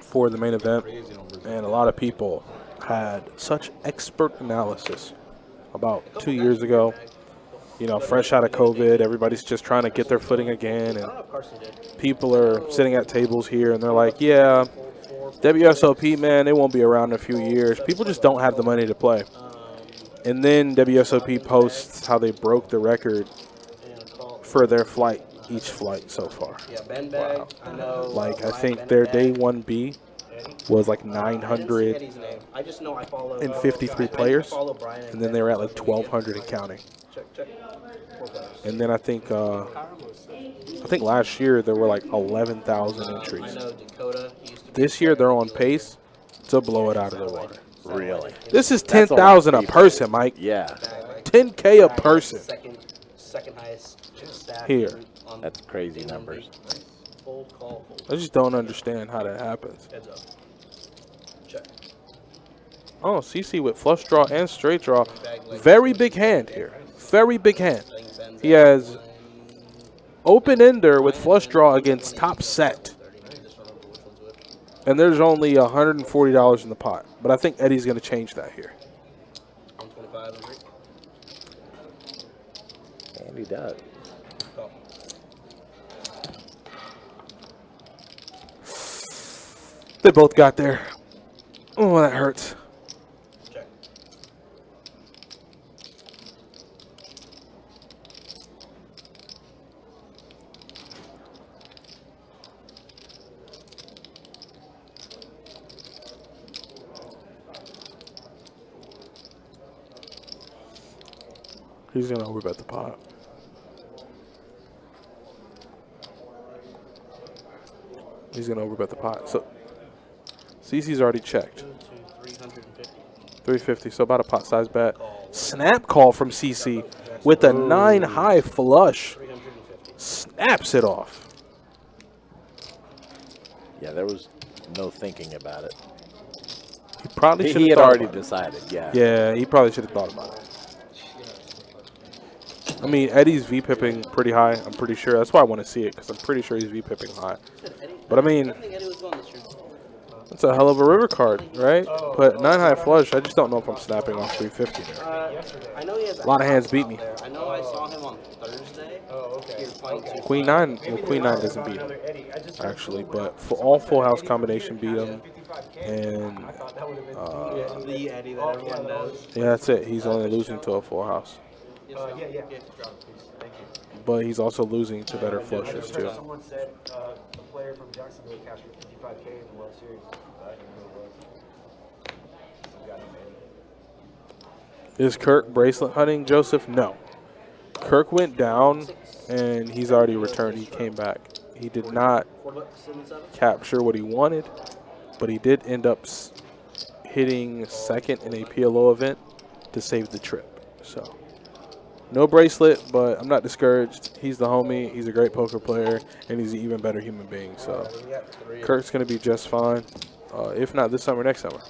[SPEAKER 1] for the main event, and a lot of people had such expert analysis about 2 years ago. You know, fresh out of COVID, everybody's just trying to get their footing again, and people are sitting at tables here, and they're like, yeah, WSOP, man, they won't be around in a few years. People just don't have the money to play. And then WSOP posts how they broke the record for their flight, each flight so far.
[SPEAKER 9] Wow.
[SPEAKER 1] Like, I think their day 1B was like 953 players, and then they were at like 1,200 and counting. And then I think last year there were like 11,000 entries. This year they're on pace to blow it out of the water.
[SPEAKER 2] Really?
[SPEAKER 1] This is 10,000 a person, Mike.
[SPEAKER 2] Yeah.
[SPEAKER 1] 10K a person.
[SPEAKER 9] Second highest
[SPEAKER 1] Here.
[SPEAKER 2] That's crazy numbers.
[SPEAKER 1] I just don't understand how that happens. Oh, CC with flush draw and straight draw. Very big hand here. Very big hand. He has open ender with flush draw against top set. And there's only $140 in the pot. But I think Eddie's going to change that here.
[SPEAKER 2] And he does.
[SPEAKER 1] They both got there. Oh, that hurts. He's going to overbet the pot. He's going to overbet the pot. So, CC's already checked.
[SPEAKER 9] 1, 2, 3,
[SPEAKER 1] 350, so about a pot size bet. Snap call from CC with a 9 high flush.
[SPEAKER 9] 350.
[SPEAKER 1] Snaps it off.
[SPEAKER 2] Yeah, there was no thinking about it.
[SPEAKER 1] He probably should
[SPEAKER 2] He
[SPEAKER 1] have
[SPEAKER 2] had
[SPEAKER 1] thought
[SPEAKER 2] already
[SPEAKER 1] about it.
[SPEAKER 2] decided, yeah.
[SPEAKER 1] Yeah, he probably should have thought about it. I mean, Eddie's V-pipping pretty high, I'm pretty sure. That's why I want to see it, because I'm pretty sure he's V-pipping high. But, I mean,
[SPEAKER 9] I think Eddie was going this year.
[SPEAKER 1] that's a hell of a river card, right? But 9 high flush, I just don't know if I'm snapping off 350 there.
[SPEAKER 9] I know he has
[SPEAKER 1] A lot of hands beat me.
[SPEAKER 9] I know I saw him on Thursday.
[SPEAKER 4] Oh, okay.
[SPEAKER 9] He was playing two.
[SPEAKER 1] Queen 9, well, Queen 9 doesn't beat him, actually. But for all full house combination beat him. And,
[SPEAKER 9] The Eddie that everyone knows.
[SPEAKER 1] yeah, that's it. He's only losing to a full house.
[SPEAKER 4] Yeah.
[SPEAKER 1] But he's also losing to better flushes, too.
[SPEAKER 10] Someone said a player from Jacksonville cashed for 55K in the World Series. I didn't know who it was. Some guy named Eddie.
[SPEAKER 1] Is Kirk bracelet hunting, Joseph? No. Kirk went down, and he's already returned. He came back. He did not capture what he wanted, but he did end up hitting second in a PLO event to save the trip. So, no bracelet, but I'm not discouraged. He's the homie. He's a great poker player, and he's an even better human being. So, Kirk's going to be just fine, if not this summer, next summer.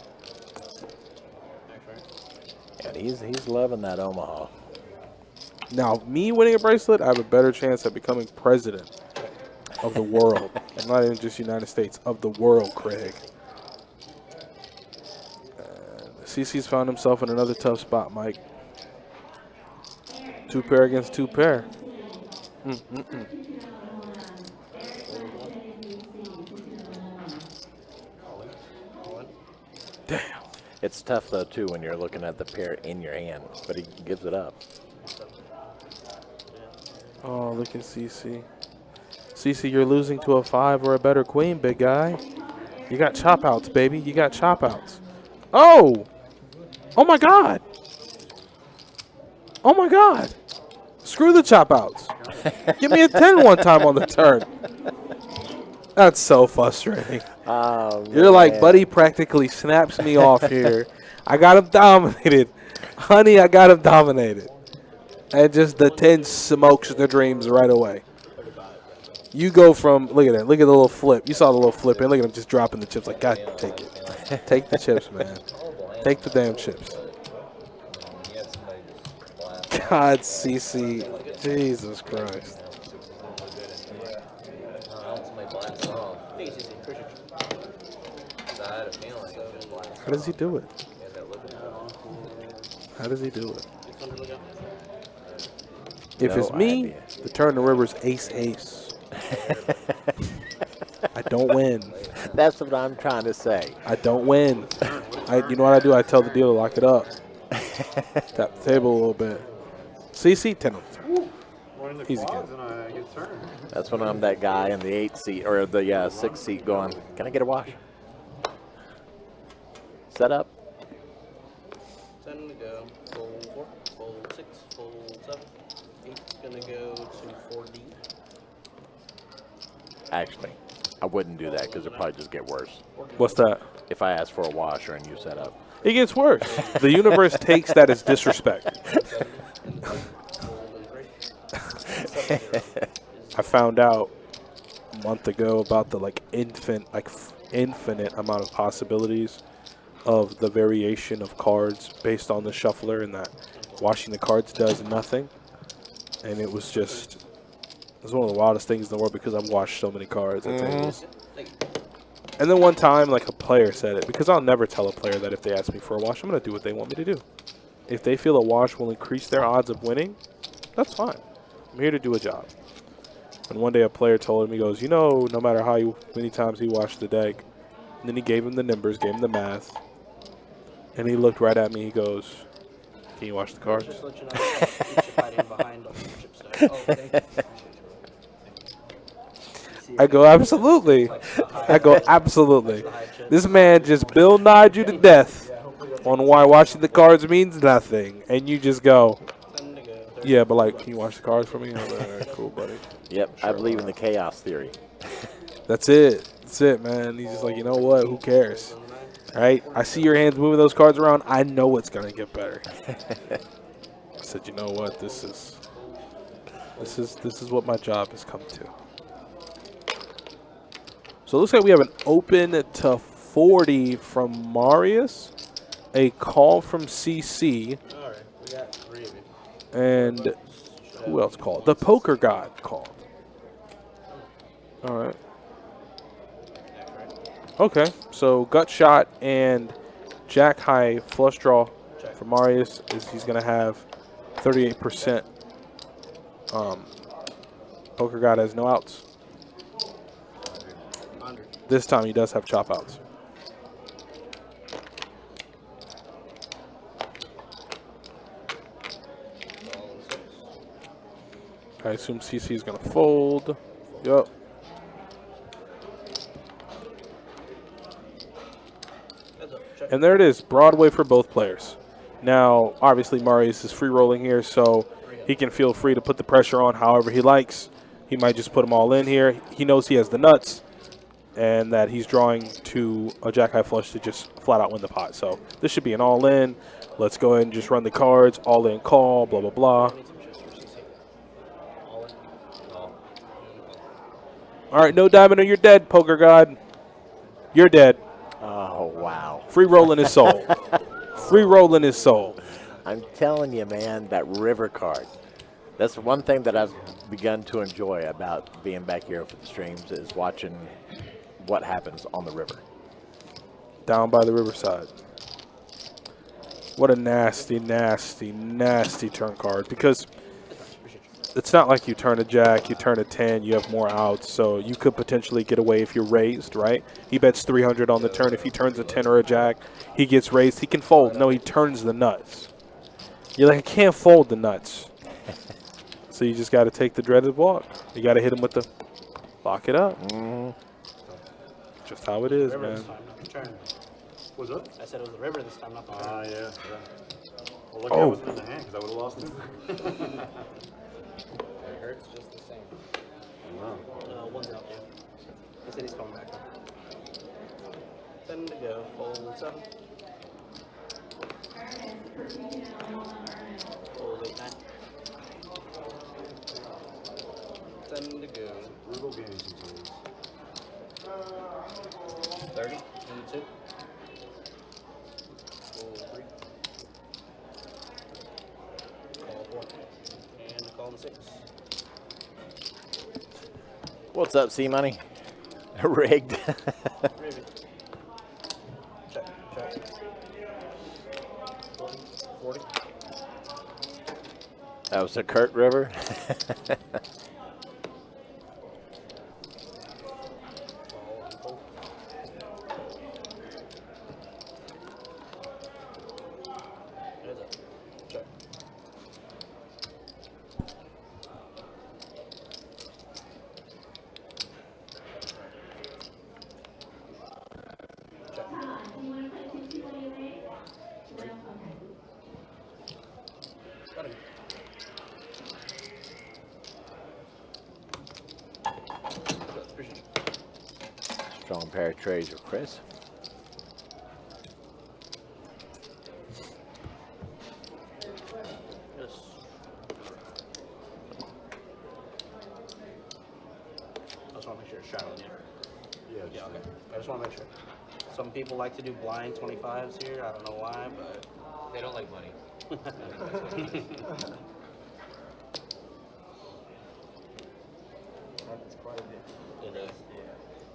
[SPEAKER 2] And he's loving that Omaha.
[SPEAKER 1] Now, me winning a bracelet, I have a better chance at becoming president of the world. And not even just United States, of the world, Craig. CC's found himself in another tough spot, Mike. 2 pair against 2 pair. Damn.
[SPEAKER 2] It's tough, though, too, when you're looking at the pair in your hand, but he gives it up.
[SPEAKER 1] Oh, look at CC. CC, you're losing to a 5 or a better queen, big guy. You got chop outs, baby. You got chop outs. Oh! Oh, my God. Oh, my God. Screw the chop outs. Give me a 10 one time on the turn. That's so frustrating.
[SPEAKER 2] Oh,
[SPEAKER 1] You're like, buddy practically snaps me off here. I got him dominated. Honey, I got him dominated. And just the 10 smokes the dreams right away. You go from, look at that, look at the little flip. You saw the little flip, and look at him just dropping the chips. Like, God, take it. Take the chips, man. Take the damn chips. God, CC. Jesus Christ. How does he do it? How does he do it? If it's me, the turn the river's ace-ace. I don't win.
[SPEAKER 2] That's what I'm trying to say.
[SPEAKER 1] I don't win. You know what I do? I tell the dealer, lock it up. Tap the table a little bit. CC, 10 on the turn. Easy game.
[SPEAKER 2] That's when I'm that guy in the 8 seat or the 6 seat going, can I get a wash? Set up.
[SPEAKER 9] 10 to go. Fold 4, fold 6, fold 7. 8's going to go to 4D.
[SPEAKER 2] Actually, I wouldn't do that because it'd probably just get worse.
[SPEAKER 1] What's that?
[SPEAKER 2] If I ask for a washer and you set up.
[SPEAKER 1] It gets worse. The universe takes that as disrespect. I found out a month ago about the infinite amount of possibilities of the variation of cards based on the shuffler, and that washing the cards does nothing. And it was one of the wildest things in the world because I've washed so many cards at tables. And then one time, like, a player said it, because I'll never tell a player that if they ask me for a wash, I'm going to do what they want me to do. If they feel a wash will increase their odds of winning, that's fine. I'm here to do a job. And one day a player told him, he goes, you know, no matter how many times he washed the deck, and then he gave him the numbers, gave him the math, and he looked right at me, he goes, can you wash the cards?
[SPEAKER 9] Just let you know, each hiding behind the chip stack. Oh, thank you.
[SPEAKER 1] I go, absolutely. I go, absolutely. This man just Bill Nighed you to death on why watching the cards means nothing. And you just go, yeah, but like, can you watch the cards for me? I'm like, all right, cool, buddy.
[SPEAKER 2] Yep, I believe in the chaos theory.
[SPEAKER 1] That's it. That's it, man. He's just like, you know what? Who cares? All right, I see your hands moving those cards around. I know it's gonna get better. I said, you know what? This is what my job has come to. So it looks like we have an open to 40 from Marius, a call from CC,
[SPEAKER 9] All right, we got 3 of you.
[SPEAKER 1] and who else called? The Poker God called. All right. Okay, so gut shot and jack high flush draw for Marius is he's gonna have 38%. Poker God has no outs. This time he does have chop outs. I assume CC is gonna fold. Yup. And there it is, Broadway for both players. Now, obviously, Marius is free rolling here, so he can feel free to put the pressure on however he likes. He might just put them all in here. He knows he has the nuts and that he's drawing to a jack-high flush to just flat-out win the pot. So this should be an all-in. Let's go ahead and just run the cards, all-in call, blah, blah, blah. All right, no diamond or you're dead, Poker God. You're dead.
[SPEAKER 2] Oh, wow.
[SPEAKER 1] Free rolling his soul. Free rolling his soul.
[SPEAKER 2] I'm telling you, man, that river card. That's one thing that I've begun to enjoy about being back here for the streams is watching what happens on the river.
[SPEAKER 1] Down by the riverside. What a nasty, nasty, nasty turn card. Because it's not like you turn a jack, you turn a 10, you have more outs. So you could potentially get away if you're raised, right? He bets 300 on the turn. If he turns a 10 or a jack, he gets raised. He can fold. No, he turns the nuts. You're like, I can't fold the nuts. So you just got to take the dreaded walk. You got to hit him with the lock it up. Just how it is, man.
[SPEAKER 7] Was it?
[SPEAKER 9] I said it was the river this time, not the turn.
[SPEAKER 4] Yeah. Well, look, I wasn't in the hand because I would have lost it.
[SPEAKER 5] It hurts just the same.
[SPEAKER 9] One's out there. He said he's coming back. 10 to go. Fold 7. Fold 8, 9. 10 to go.
[SPEAKER 4] Brutal games these days.
[SPEAKER 9] 30. 22. Fold 3. Call 4. And call the 6.
[SPEAKER 2] What's up, C-Money? Rigged.
[SPEAKER 9] Ribbon. Check. 40.
[SPEAKER 2] That was the Kurt River. Strong pair of trays for Chris.
[SPEAKER 9] I just want to make sure it's shot on you. Yeah, okay. I just want to make sure. Some people like to do blind 25s here. I don't know why, but
[SPEAKER 5] They don't like money.
[SPEAKER 10] Happens quite a bit.
[SPEAKER 9] it is.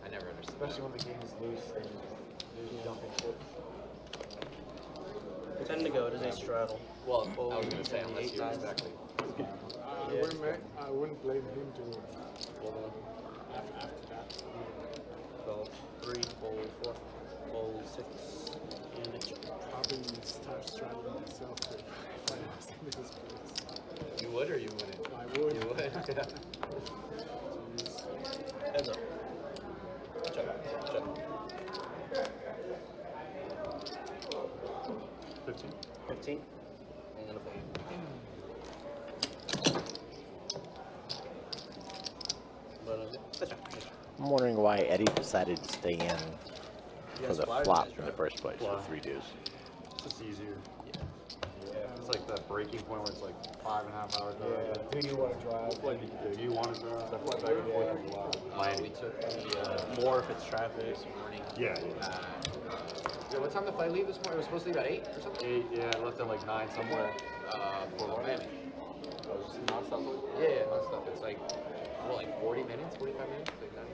[SPEAKER 5] I never understood.
[SPEAKER 10] Especially when the game is loose and there's jumping chips.
[SPEAKER 9] 10 to go. It is a straddle.
[SPEAKER 5] Well, I was going to say, unless you
[SPEAKER 9] 8 times.
[SPEAKER 5] exactly.
[SPEAKER 7] I wouldn't blame him to
[SPEAKER 9] Hold on.
[SPEAKER 7] after that.
[SPEAKER 9] Fold 3, fold 4, fold 6, and a check.
[SPEAKER 7] Probably start straddling myself if I was in this place.
[SPEAKER 5] You would or you wouldn't?
[SPEAKER 7] I would.
[SPEAKER 5] You would? Yeah.
[SPEAKER 9] Heads up. Check.
[SPEAKER 4] 15.
[SPEAKER 9] 15. And a fold. But, that's right.
[SPEAKER 2] I'm wondering why Eddie decided to stay in for the flop in the first place with 3 deuce.
[SPEAKER 4] It's just easier. It's like that breaking point where it's like 5.5 hours.
[SPEAKER 10] Yeah. Who do you want to drive?
[SPEAKER 4] Do you want to drive? I fly back and forth.
[SPEAKER 5] We took
[SPEAKER 9] More if it's traffic.
[SPEAKER 5] this morning.
[SPEAKER 4] Yeah.
[SPEAKER 5] What time did the flight leave this morning? It was supposed to leave at 8 or something?
[SPEAKER 4] 8, yeah, I left at like 9 somewhere.
[SPEAKER 5] For Miami.
[SPEAKER 4] Non-stop.
[SPEAKER 5] Yeah, non-stop. It's like, what, like 40 minutes, 45 minutes? Like that.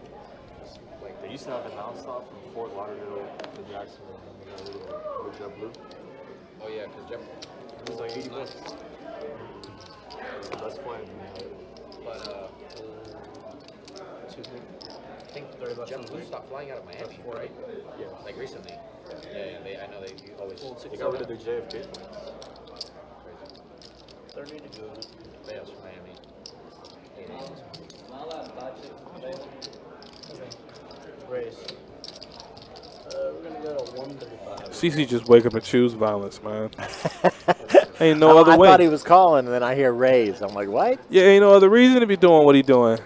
[SPEAKER 4] Like they used to have a non-stop from Fort Lauderdale to Jacksonville, and then they got rid of it with JetBlue.
[SPEAKER 5] Oh yeah, because Jeff.
[SPEAKER 4] It was like 80 bucks. That's fine.
[SPEAKER 5] But I think JetBlue stopped flying out of Miami, right?
[SPEAKER 4] Yeah.
[SPEAKER 5] Like recently. Yeah, I know they always.
[SPEAKER 4] They got rid of their JFK flights.
[SPEAKER 9] 30 to go.
[SPEAKER 5] Players from Miami.
[SPEAKER 9] Race. We're gonna go to 135.
[SPEAKER 1] CC just wake up and choose violence, man. Ain't no other way.
[SPEAKER 2] I thought he was calling, and then I hear raise. I'm like, what?
[SPEAKER 1] Yeah, ain't no other reason to be doing what he doing.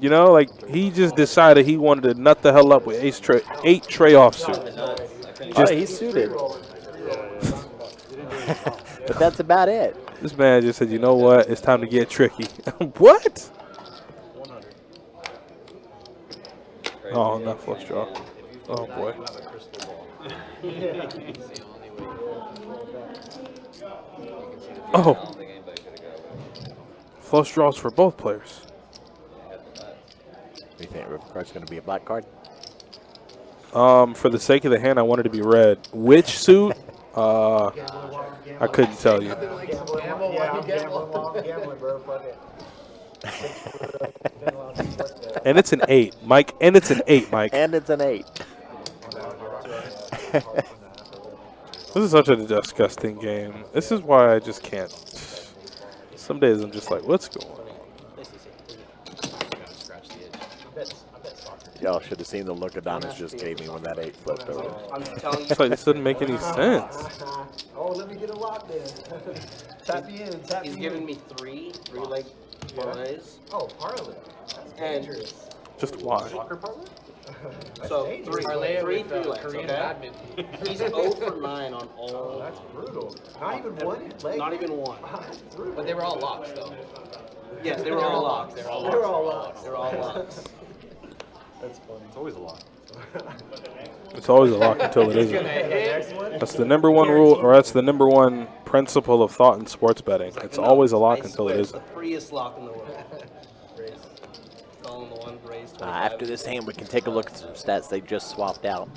[SPEAKER 1] You know, like he just decided he wanted to nut the hell up with 8 tray offsuit.
[SPEAKER 2] Just he's suited. But that's about it.
[SPEAKER 1] This man just said, you know what? It's time to get tricky. What?
[SPEAKER 9] 100.
[SPEAKER 1] Oh, not flush draw. Oh, boy. Oh. Flush draws for both players.
[SPEAKER 2] Do you think river card's going to be a black card?
[SPEAKER 1] For the sake of the hand, I wanted to be red. Which suit? I couldn't tell you.
[SPEAKER 10] I'm gambling, bro. Fuck it.
[SPEAKER 1] And it's an 8, Mike. And it's an 8, Mike.
[SPEAKER 2] And it's an 8.
[SPEAKER 1] This is such a disgusting game. This is why I just can't. Some days I'm just like, what's going on?
[SPEAKER 2] Y'all should have seen the look Adonis just gave me when that 8 flipped over.
[SPEAKER 9] I'm telling you.
[SPEAKER 1] It's like this doesn't make any sense.
[SPEAKER 10] Oh, let me get a lock then. Tap me in. Tap
[SPEAKER 9] He's
[SPEAKER 10] me
[SPEAKER 9] given
[SPEAKER 10] in.
[SPEAKER 9] me three leg parlays.
[SPEAKER 10] Oh, parlay. That's dangerous.
[SPEAKER 1] Just why?
[SPEAKER 9] So
[SPEAKER 10] dangerous.
[SPEAKER 9] three
[SPEAKER 5] Parlay
[SPEAKER 9] legs,
[SPEAKER 5] Korean
[SPEAKER 9] okay?
[SPEAKER 5] badminton.
[SPEAKER 9] He's 0 for 9 on
[SPEAKER 10] Oh,
[SPEAKER 9] all.
[SPEAKER 10] that's brutal. Not even one leg.
[SPEAKER 9] Not even one.
[SPEAKER 10] That's brutal.
[SPEAKER 5] But they were all locks, though.
[SPEAKER 9] Yes, they were all locks.
[SPEAKER 5] They're all
[SPEAKER 10] They're
[SPEAKER 5] locks.
[SPEAKER 10] all locks.
[SPEAKER 9] They're all locks.
[SPEAKER 10] That's funny.
[SPEAKER 4] It's always a lot.
[SPEAKER 1] It's always a lock until it isn't.
[SPEAKER 10] Next one.
[SPEAKER 1] That's the number one rule, or that's the number one principle of thought in sports betting. It's always a lock
[SPEAKER 9] I
[SPEAKER 1] until it
[SPEAKER 9] swear,
[SPEAKER 1] isn't.
[SPEAKER 9] It's the freest lock in the world. Calling the one raise 25.
[SPEAKER 2] After this hand, we can take a look at some stats they just swapped out.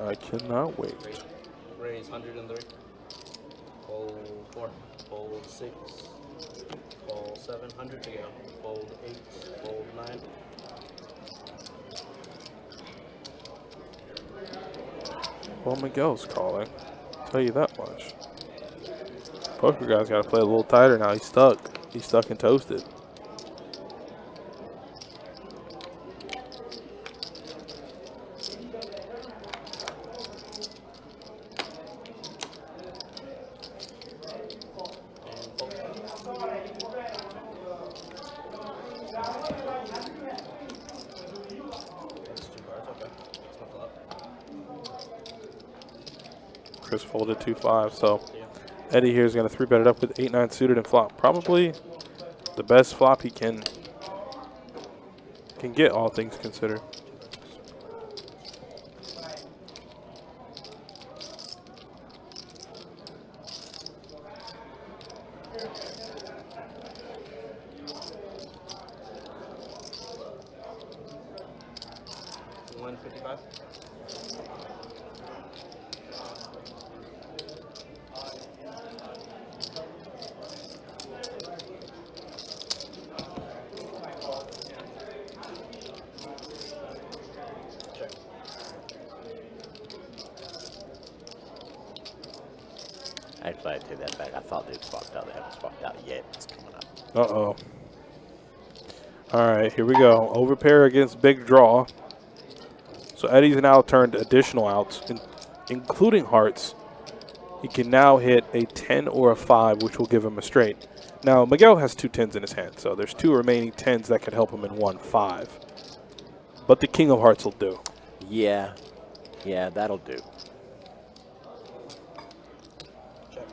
[SPEAKER 1] I cannot wait.
[SPEAKER 9] Raise 103. Fold 4. Fold 6. Fold 700 to go. Fold 8. Fold 9.
[SPEAKER 1] Well, Miguel's calling. I'll tell you that much. Poker guy's got to play a little tighter now. He's stuck. He's stuck and toasted. Chris folded 2-5, so Eddie here is going to 3-bet it up with 8-9 suited and flop. Probably the best flop he can get, all things considered.
[SPEAKER 2] Actually, I take that back. I thought they'd swapped out. They haven't swapped out yet. It's coming up.
[SPEAKER 1] Uh-oh. All right, here we go. Overpair against big draw. So Eddie's now turned additional outs, including hearts. He can now hit a 10 or a 5, which will give him a straight. Now, Miguel has 2 10s in his hand, so there's 2 remaining 10s that could help him in 1 5. But the king of hearts will do.
[SPEAKER 2] Yeah. Yeah, that'll do.
[SPEAKER 9] Check.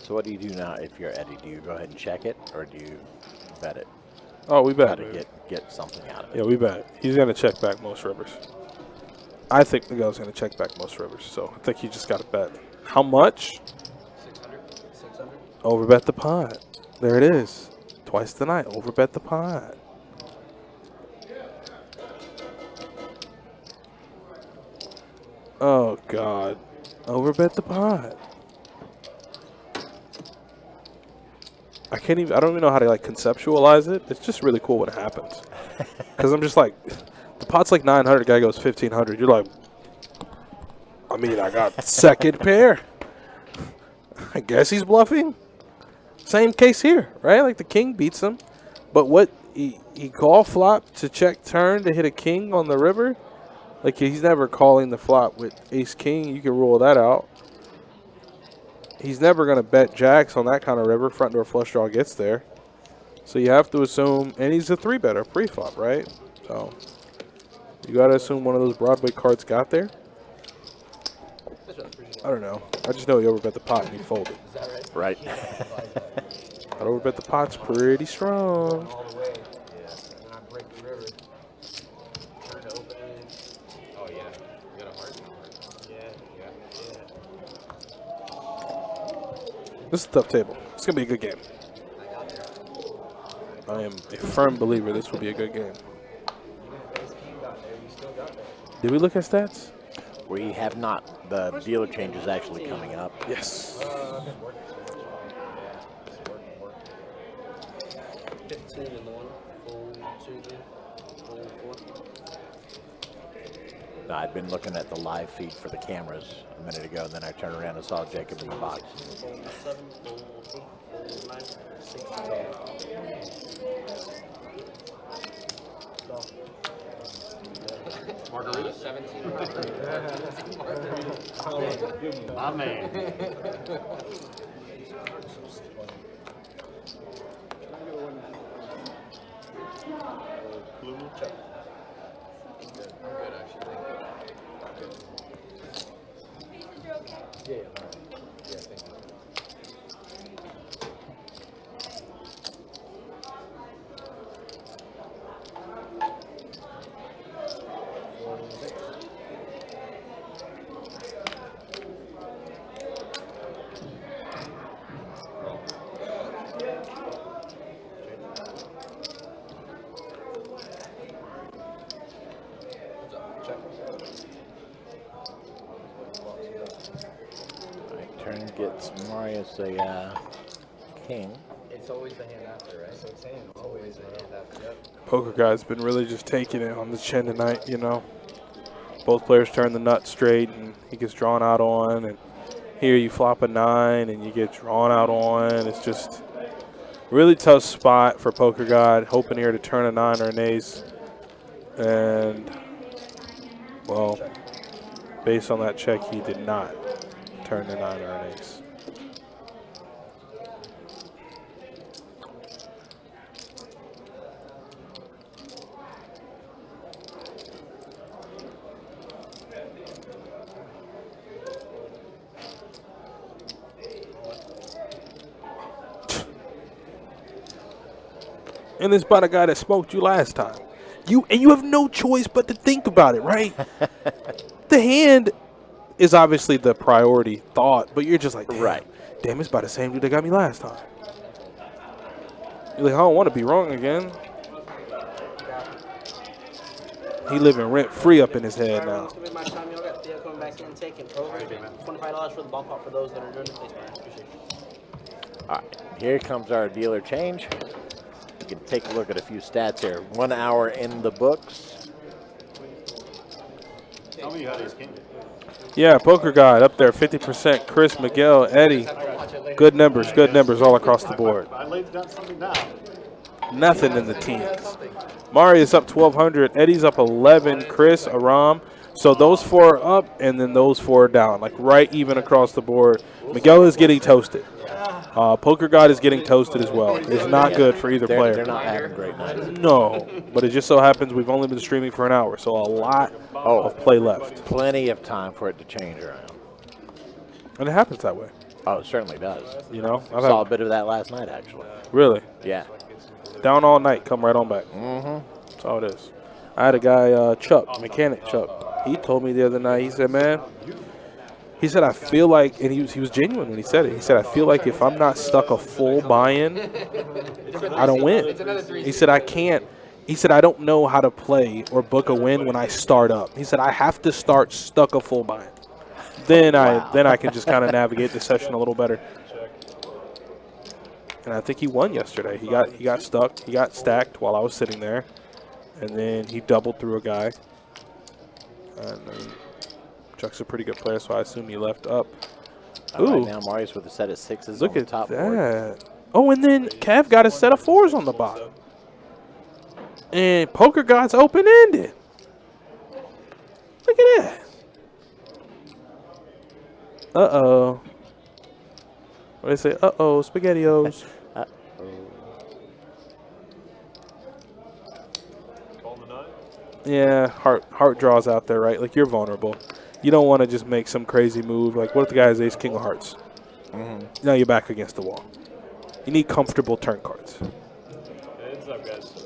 [SPEAKER 2] So what do you do now if you're Eddie? Do you go ahead and check it, or do you bet it?
[SPEAKER 1] Oh, we
[SPEAKER 2] Try
[SPEAKER 1] bet.
[SPEAKER 2] to get something out of it.
[SPEAKER 1] Yeah, we bet. He's going to check back most rivers. I think Miguel's going to check back most rivers, so I think he just got to bet. How much?
[SPEAKER 5] 600.
[SPEAKER 9] 600.
[SPEAKER 1] Overbet the pot. There it is. Twice tonight. Overbet the pot. Oh, God. Overbet the pot. I don't even know how to like conceptualize it. It's just really cool when it happens. Because I'm just like, the pot's like 900, guy goes 1500. You're like, I mean, I got second pair. I guess he's bluffing. Same case here, right? Like the king beats him. But what, he call flop to check turn to hit a king on the river? Like he's never calling the flop with ace king. You can rule that out. He's never going to bet jacks on that kind of river. Front door flush draw gets there. So you have to assume, and he's a 3-better pre-flop, right? So you got to assume one of those Broadway cards got there. I don't know. I just know he overbet the pot and he folded.
[SPEAKER 5] Is that
[SPEAKER 2] Right.
[SPEAKER 5] right?
[SPEAKER 1] I'd overbet the pot's pretty strong.
[SPEAKER 10] All the way. Yeah. And then I break the river. Trying to open it.
[SPEAKER 5] Oh yeah. You got a heart.
[SPEAKER 10] Yeah.
[SPEAKER 5] Yeah.
[SPEAKER 1] This is a tough table. It's going to be a good game. I am a firm believer this will be a good game.
[SPEAKER 10] Even if ace king got there, you still got there.
[SPEAKER 1] Did we look at stats?
[SPEAKER 2] We have not. The dealer change is actually coming up.
[SPEAKER 1] Yes.
[SPEAKER 9] 15 in the one. Fold 2 again. Fold 4.
[SPEAKER 2] No, I'd been looking at the live feed for the cameras a minute ago, and then I turned around and saw Jacob in the box.
[SPEAKER 9] Fold 7. Fold 8. Fold 9. 6. 12.
[SPEAKER 5] Margarita. 17 margarita.
[SPEAKER 9] My man. Check.
[SPEAKER 5] I'm good actually.
[SPEAKER 10] Yeah. Yeah, thank you.
[SPEAKER 2] Right, turn gets Marius a king.
[SPEAKER 5] It's always the hand after, right? So it's always the hand after. Yep.
[SPEAKER 1] Poker guy's been really just taking it on the chin tonight, you know. Both players turn the nut straight and he gets drawn out on, and here you flop a 9 and you get drawn out on. It's just really tough spot for Poker God, hoping here to turn a 9 or an ace. And, well, based on that check, he did not turn the 9 or an ace. And it's by the guy that smoked you last time. You have no choice but to think about it, right? The hand is obviously the priority thought, but you're just like, damn, it's by the same dude that got me last time. You're like, I don't want to be wrong again. He living rent free up in his head now.
[SPEAKER 9] It's gonna be my time. Y'all got Theo coming back in, taking over. $25 for the bump out for those that are doing it. Thanks, man. Appreciate it.
[SPEAKER 2] All right, here comes our dealer change. You can take a look at a few stats here. 1 hour in the books.
[SPEAKER 6] Tell me you had ace king.
[SPEAKER 1] Yeah, Poker Guy up there, 50%. Chris, Miguel, Eddie. Good numbers all across the board.
[SPEAKER 6] I laid down something down.
[SPEAKER 1] Nothing in the teens. Marius up 1,200. Eddie's up 11. Chris, Aram. So those 4 are up, and then those 4 are down. Like right even across the board. Miguel is getting toasted. Poker God is getting toasted as well. It's not good for either player.
[SPEAKER 2] They're not having great nights.
[SPEAKER 1] No, but it just so happens we've only been streaming for an hour, so a lot of play left.
[SPEAKER 2] Plenty of time for it to change around.
[SPEAKER 1] And it happens that way.
[SPEAKER 2] Oh, it certainly does.
[SPEAKER 1] You know?
[SPEAKER 2] I saw a bit of that last night, actually.
[SPEAKER 1] Really?
[SPEAKER 2] Yeah.
[SPEAKER 1] Down all night, come right on back.
[SPEAKER 2] Mm-hmm.
[SPEAKER 1] That's all it is. I had a guy, Chuck, mechanic Chuck. He told me the other night, he said, man, he said, I feel like, and he was genuine when he said it. He said, I feel like if I'm not stuck a full buy-in, I don't win. He said, I can't. He said, I don't know how to play or book a win when I start up. He said, I have to start stuck a full buy-in. Then I can just kind of navigate the session a little better. And I think he won yesterday. He got stuck. He got stacked while I was sitting there. And then he doubled through a guy. And Chuck's a pretty good player, so I assume he left up.
[SPEAKER 2] Right now, Marius with a set of 6s
[SPEAKER 1] Look
[SPEAKER 2] on the
[SPEAKER 1] at
[SPEAKER 2] top
[SPEAKER 1] that.
[SPEAKER 2] board.
[SPEAKER 1] Oh, and then Kev got a set of 4s on the bottom. And Poker God's open-ended. Look at that. Uh-oh. What do they say? Uh-oh, SpaghettiOs. Yeah, heart draws out there, right? Like, you're vulnerable. You don't want to just make some crazy move. Like, what if the guy has ace king of hearts?
[SPEAKER 2] Mm-hmm.
[SPEAKER 1] Now you're back against the wall. You need comfortable turn cards.
[SPEAKER 4] Heads up, guys.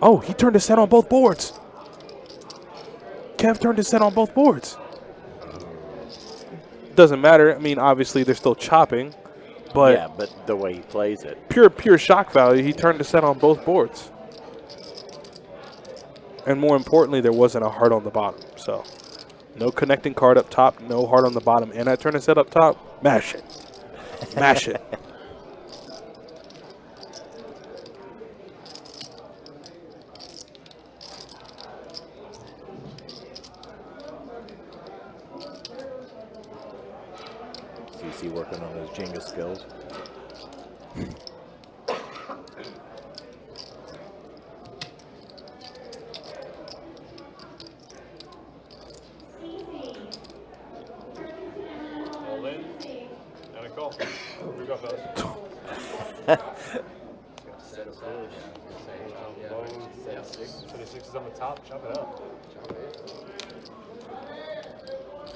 [SPEAKER 1] Oh, he turned a set on both boards. Kev turned his set on both boards. Doesn't matter. I mean, obviously, they're still chopping. But
[SPEAKER 2] yeah, but the way he plays it.
[SPEAKER 1] Pure shock value. He turned the set on both boards. And more importantly, there wasn't a heart on the bottom. So, no connecting card up top, no heart on the bottom. And I turned the set up top. Mash it. Mash it.
[SPEAKER 2] CC working on those Jenga skills.
[SPEAKER 4] All in. And a call. We go, fellas. So the 6 is on the top. Chop it up.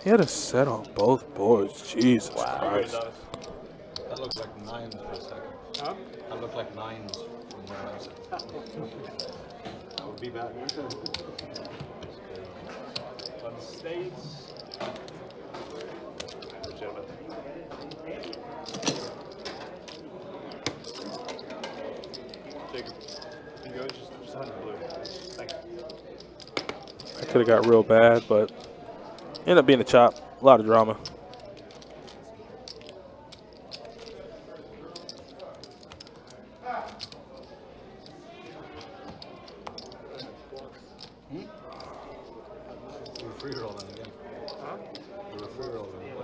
[SPEAKER 1] He had a set on both boards. Jesus Christ.
[SPEAKER 6] That looks like 9s for a second.
[SPEAKER 4] Huh?
[SPEAKER 6] That looked like 9s from where I was sitting. That would be bad.
[SPEAKER 4] On the states. Gentlemen. Jacob, you go just 100 blue. Thank you.
[SPEAKER 1] I could have got real bad, but ended up being a chop. A lot of drama.
[SPEAKER 6] You were free rolling again.
[SPEAKER 4] Huh?
[SPEAKER 6] You were free rolling again.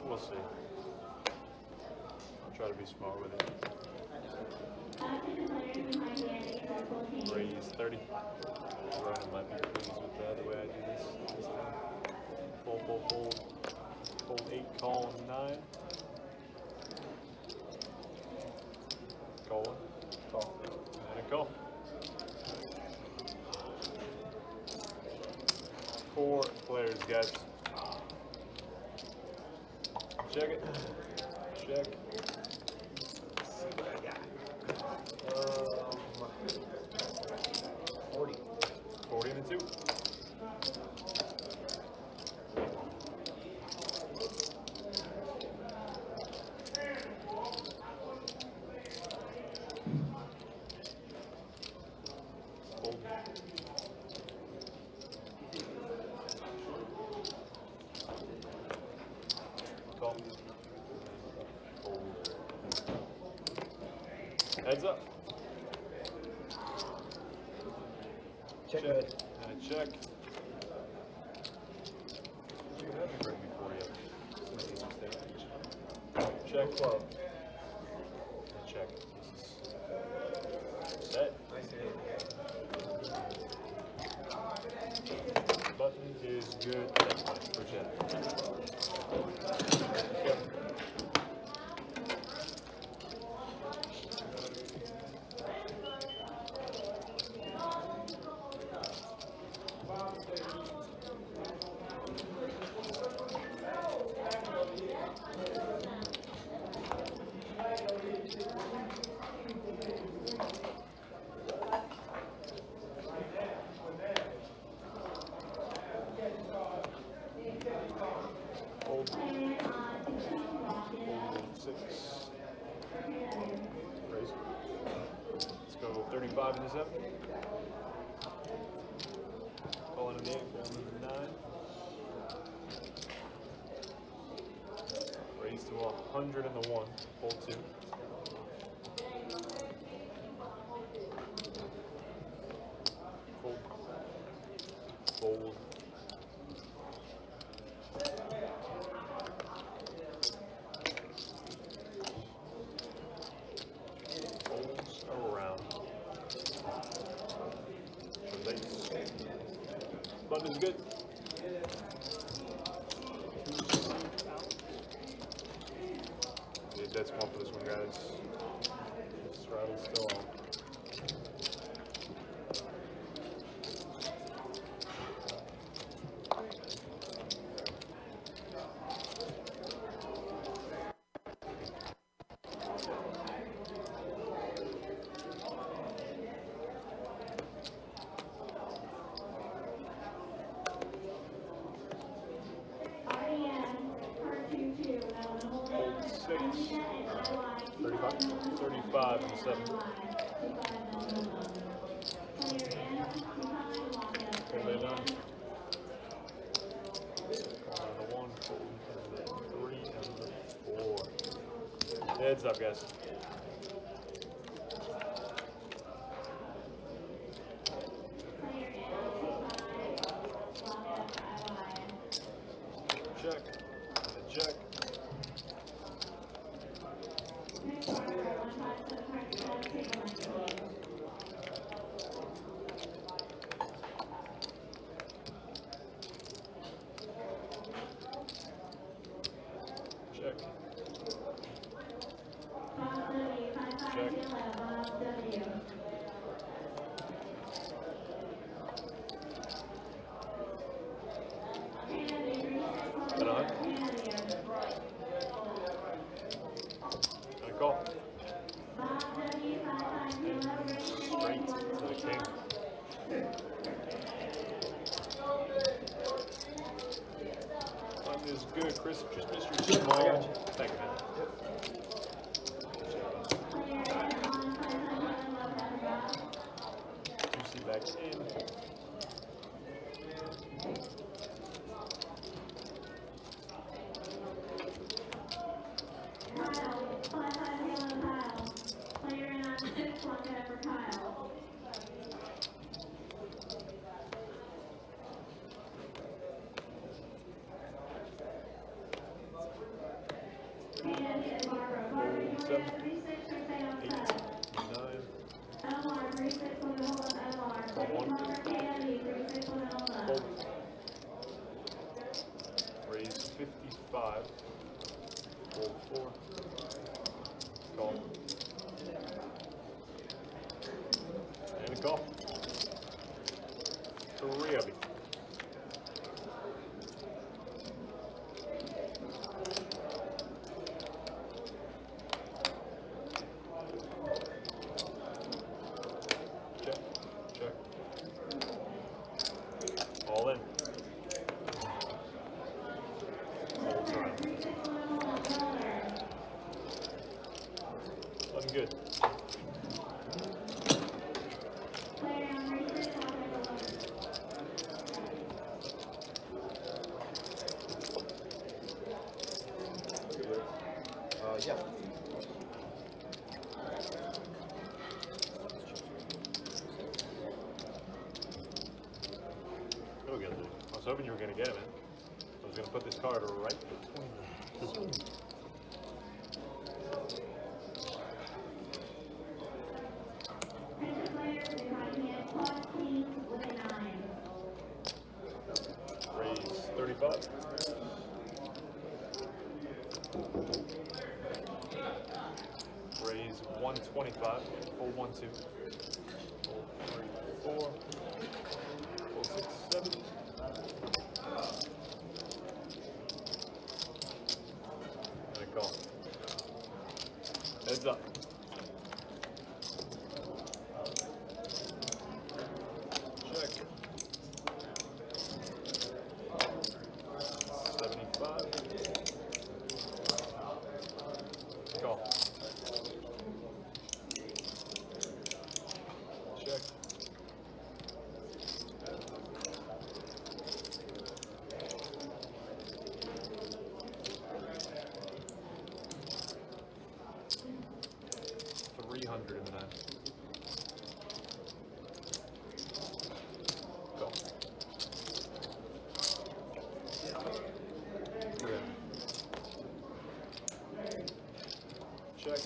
[SPEAKER 4] We'll see. I'll try to be smart with it. Raise 30. Ryan might be pleased with the way I do this. Fold. Fold 8, call 9. Call 1. Call. And a call. 4 players, guys. Check it. Check. Let's see what I got. 40. 40 and a 2. Fold. Call. Fold. Heads up.
[SPEAKER 10] Check.
[SPEAKER 4] And a check. You have to bring me 40 up. Check. 12. And check. This is set. Button. good. For Jack. Fold. Fold 6. Raise. Let's go 35 into 7. Calling an 8, folding a 9. Raise to 100 and the 1. Fold 2. Fold. Fold. Folds around. Release. Button is good. Dead small for this one, guys. Straddle's still on. Hold 6. 35. 35 and 7. Hold it down. On the 1, fold the 3 and the 4. Heads up, guys. Check. And a check. Check. Check. Got a hunt. And a call. And straight to the king. Time is good, Chris. Just missed your small. Thank you, man. Juicy back in. Raise 55. Fold 4. Call. And a call. 3 of you. Check. Check. All in. Folds around. Looking good.
[SPEAKER 10] Yeah.
[SPEAKER 4] Go get it. I was hoping you were going to get it, man. I was going to put this card right between them. Raise 125. Fold 1, 2. Fold 3, 4. Fold 6, 7. And a call. Heads up. Check. 75. Call. Check. $300 in the 9. Call. Yeah. Check.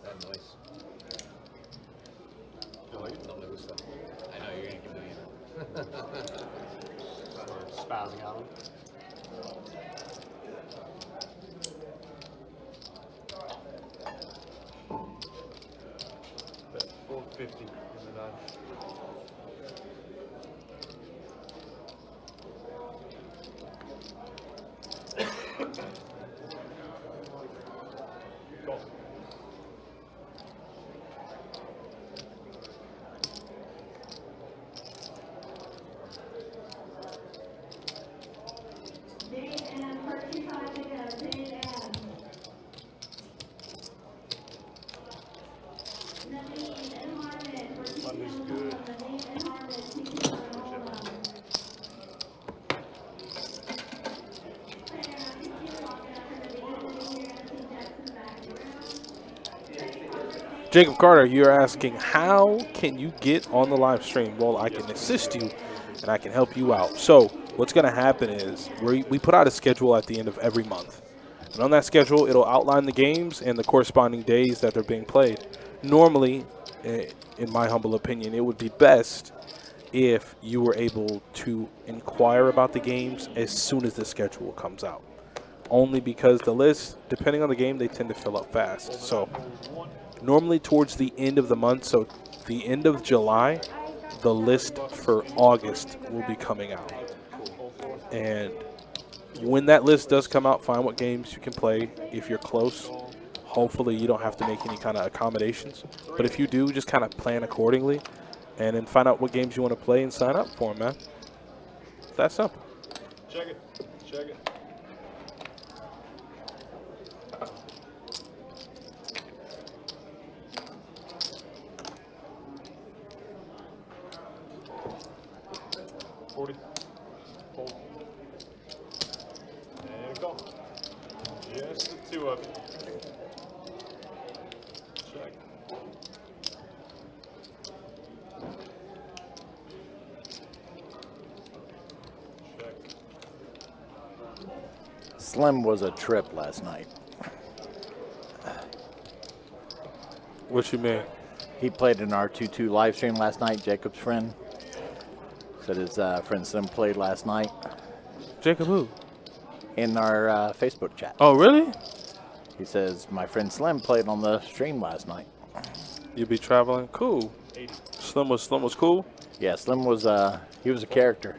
[SPEAKER 5] That noise.
[SPEAKER 4] You like it?
[SPEAKER 5] The loose stuff. I know you're gonna give me
[SPEAKER 7] Spazzing out him.
[SPEAKER 4] Bet 450 in the 9. Call. Monday's good.
[SPEAKER 1] Jacob Carter, you're asking, how can you get on the live stream? Well, I can assist you, and I can help you out. So what's going to happen is we put out a schedule at the end of every month. And on that schedule, it'll outline the games and the corresponding days that they're being played. Normally, in my humble opinion, it would be best if you were able to inquire about the games as soon as the schedule comes out. Only because the list, depending on the game, they tend to fill up fast. So normally towards the end of the month, so the end of July, the list for August will be coming out. And when that list does come out, find what games you can play if you're close. Hopefully you don't have to make any kind of accommodations. But if you do, just kind of plan accordingly and then find out what games you want to play and sign up for them, man. It's that simple.
[SPEAKER 4] Check it. Check it. $40. Fold. And a call. Just the two of it. Check. Check.
[SPEAKER 2] Slim was a trip last night.
[SPEAKER 1] What you mean?
[SPEAKER 2] He played in our 2-2 live stream last night, Jacob's friend. Said his friend Slim played last night
[SPEAKER 1] Jacob who?
[SPEAKER 2] in our Facebook chat.
[SPEAKER 1] Oh, really?
[SPEAKER 2] He says, my friend Slim played on the stream last night.
[SPEAKER 1] You be traveling? Cool.
[SPEAKER 4] 80.
[SPEAKER 1] Slim was cool?
[SPEAKER 2] Yeah, Slim was, he was a character.